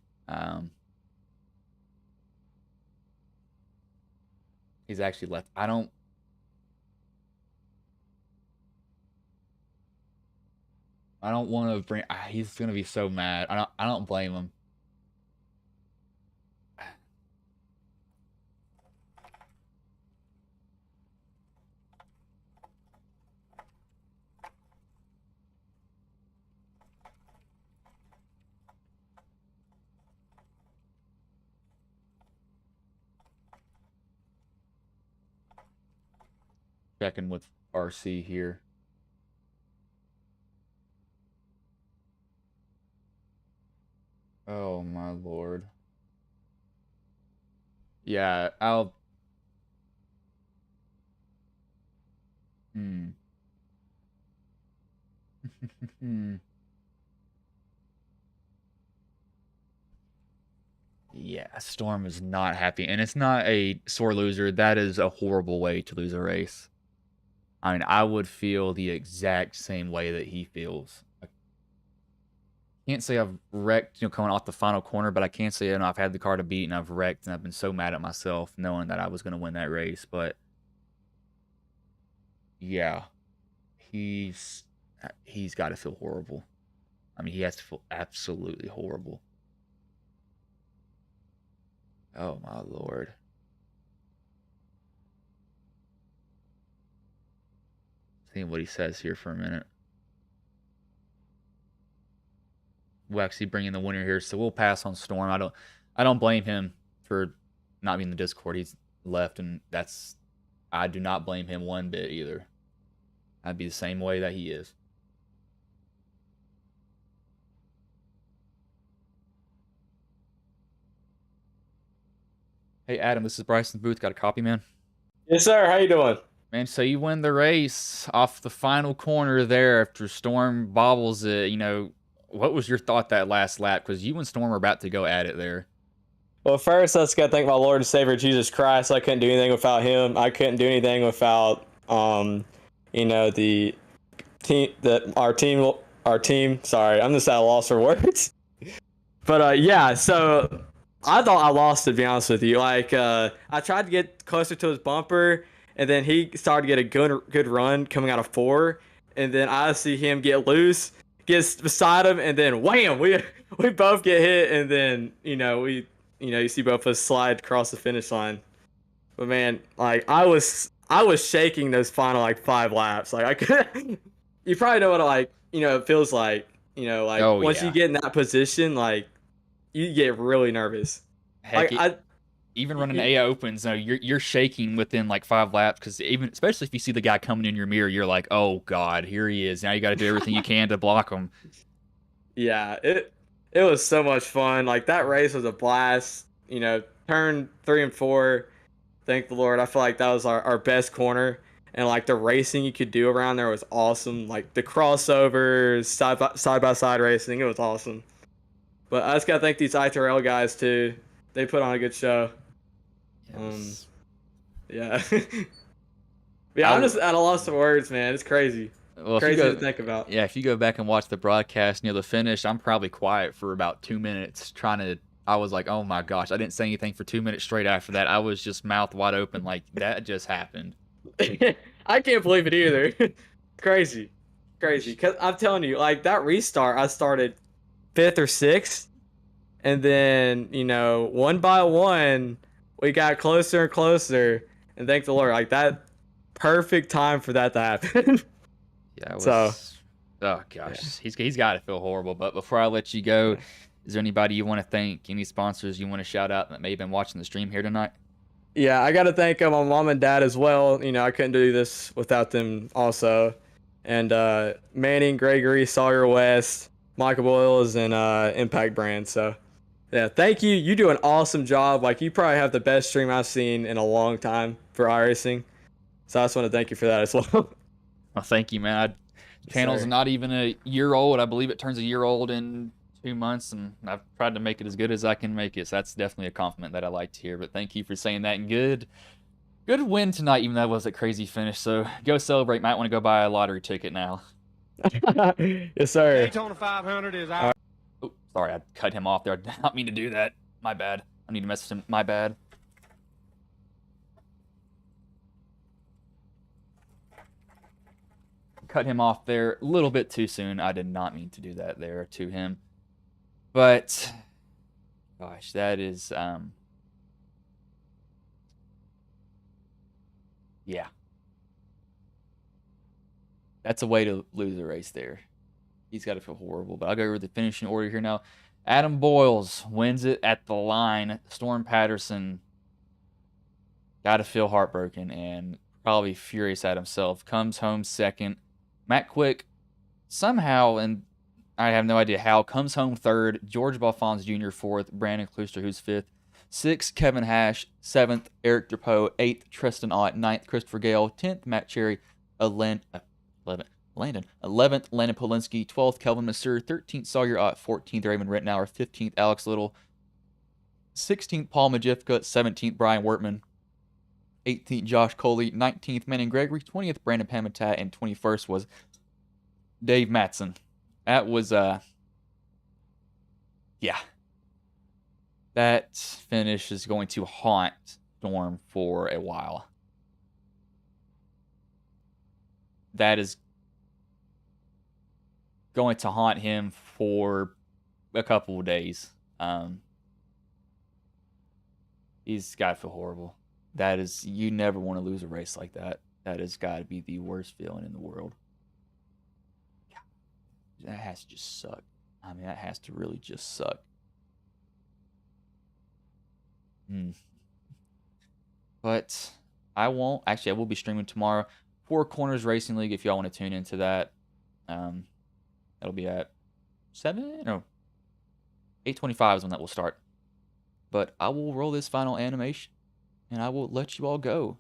He's actually left. I don't want to bring. He's gonna be so mad. I don't blame him. Checking with RC here. Oh my lord. Yeah, I'll. Yeah, Storm is not happy, and it's not a sore loser. That is a horrible way to lose a race. I mean, I would feel the exact same way that he feels. I can't say I've wrecked, coming off the final corner, but I can say, I've had the car to beat, and I've wrecked, and I've been so mad at myself knowing that I was going to win that race. But yeah, he's got to feel horrible. I mean, he has to feel absolutely horrible. Oh my lord. Seeing what he says here for a minute. We'll actually bring in the winner here, so we'll pass on Storm. I don't blame him for not being in the Discord. He's left, and I do not blame him one bit either. I'd be the same way that he is. Hey Adam, this is Bryson Booth. Got a copy, man? Yes, sir. How you doing? Man, so you win the race off the final corner there after Storm bobbles it. What was your thought that last lap? Because you and Storm were about to go at it there. Well, first, let's go thank my Lord and Savior Jesus Christ. I couldn't do anything without him. I couldn't do anything without, the our team. Sorry, I'm just at a loss for words. But yeah, so I thought I lost, to be honest with you. Like, I tried to get closer to his bumper, and then he started to get a good run coming out of 4, and then I see him get loose, gets beside him, and then wham, we both get hit, and then you see both of us slide across the finish line. But man, like I was shaking those final like 5 laps. Like I could, you probably know what it feels like. Oh, once yeah. you get in that position, like you get really nervous. Heck, Like even running A opens, you're shaking within like 5 laps because especially if you see the guy coming in your mirror, you're like, oh God, here he is. Now you got to do everything you can to block him. Yeah, it was so much fun. Like that race was a blast. Turn 3 and 4. Thank the Lord. I feel like that was our best corner. And like the racing you could do around there was awesome. Like the crossovers, side by side racing, it was awesome. But I just gotta thank these ITRL guys too. They put on a good show. Yes. Yeah. Yeah, I'm just at a loss for words, man. It's crazy. Well, Crazy to think about. Yeah, if you go back and watch the broadcast near the finish, I'm probably quiet for about 2 minutes I was like, oh my gosh, I didn't say anything for 2 minutes straight after that. I was just mouth wide open like that just happened. I can't believe it either. Crazy. Because I'm telling you, like that restart, I started 5th or 6th. And then, one by one, we got closer and closer. And thank the Lord, like that perfect time for that to happen. Yeah, it was, So, oh gosh, he's got to feel horrible. But before I let you go, is there anybody you want to thank? Any sponsors you want to shout out that may have been watching the stream here tonight? yeah, I got to thank my mom and dad as well. I couldn't do this without them also. And Manning, Gregory, Sawyer West, Michael Boyles, and Impact Brand. So, yeah, thank you. You do an awesome job. Like, you probably have the best stream I've seen in a long time for iRacing. So I just want to thank you for that as well. Well, thank you, man. Channel's sir. not even a year old. I believe it turns a year old in 2 months, and I've tried to make it as good as I can make it. So that's definitely a compliment that I like to hear. But thank you for saying that. And good win tonight, even though it was a crazy finish. So go celebrate. Might want to go buy a lottery ticket now. Yes, sir. Daytona 500 is out. Oh, sorry, I cut him off there. I did not mean to do that. My bad. I need to message him. My bad. Cut him off there a little bit too soon. I did not mean to do that there to him. But gosh, that is yeah. That's a way to lose a race there. He's got to feel horrible. But I'll go over the finishing order here now. Adam Boyles wins it at the line. Storm Patterson got to feel heartbroken and probably furious at himself. Comes home second. Matt Quick somehow, and I have no idea how, comes home third. George Balfons Jr. fourth. Brandon Klooster, who's fifth. 6th, Kevin Hash. 7th, Eric Drapeau. 8th, Tristan Ott. 9th, Christopher Gale. 10th, Matt Cherry. 11th, Landon Polinsky. 12th, Kelvin Masseur. 13th, Sawyer Ott. 14th, Raymond Rittenauer. 15th, Alex Little. 16th, Paul Majifka. 17th, Brian Wortman. 18th, Josh Coley. 19th, Manning Gregory. 20th, Brandon Pamitat. And 21st was Dave Matson. That was, yeah. That finish is going to haunt Storm for a while. That is going to haunt him for a couple of days. He's got to feel horrible. That is, you never want to lose a race like that. That has got to be the worst feeling in the world. That has to just suck. I mean, that has to really just suck. But I won't. Actually, I will be streaming tomorrow. Four Corners Racing League, if y'all want to tune into that. That'll be at 8:25 is when that will start. But I will roll this final animation, and I will let you all go.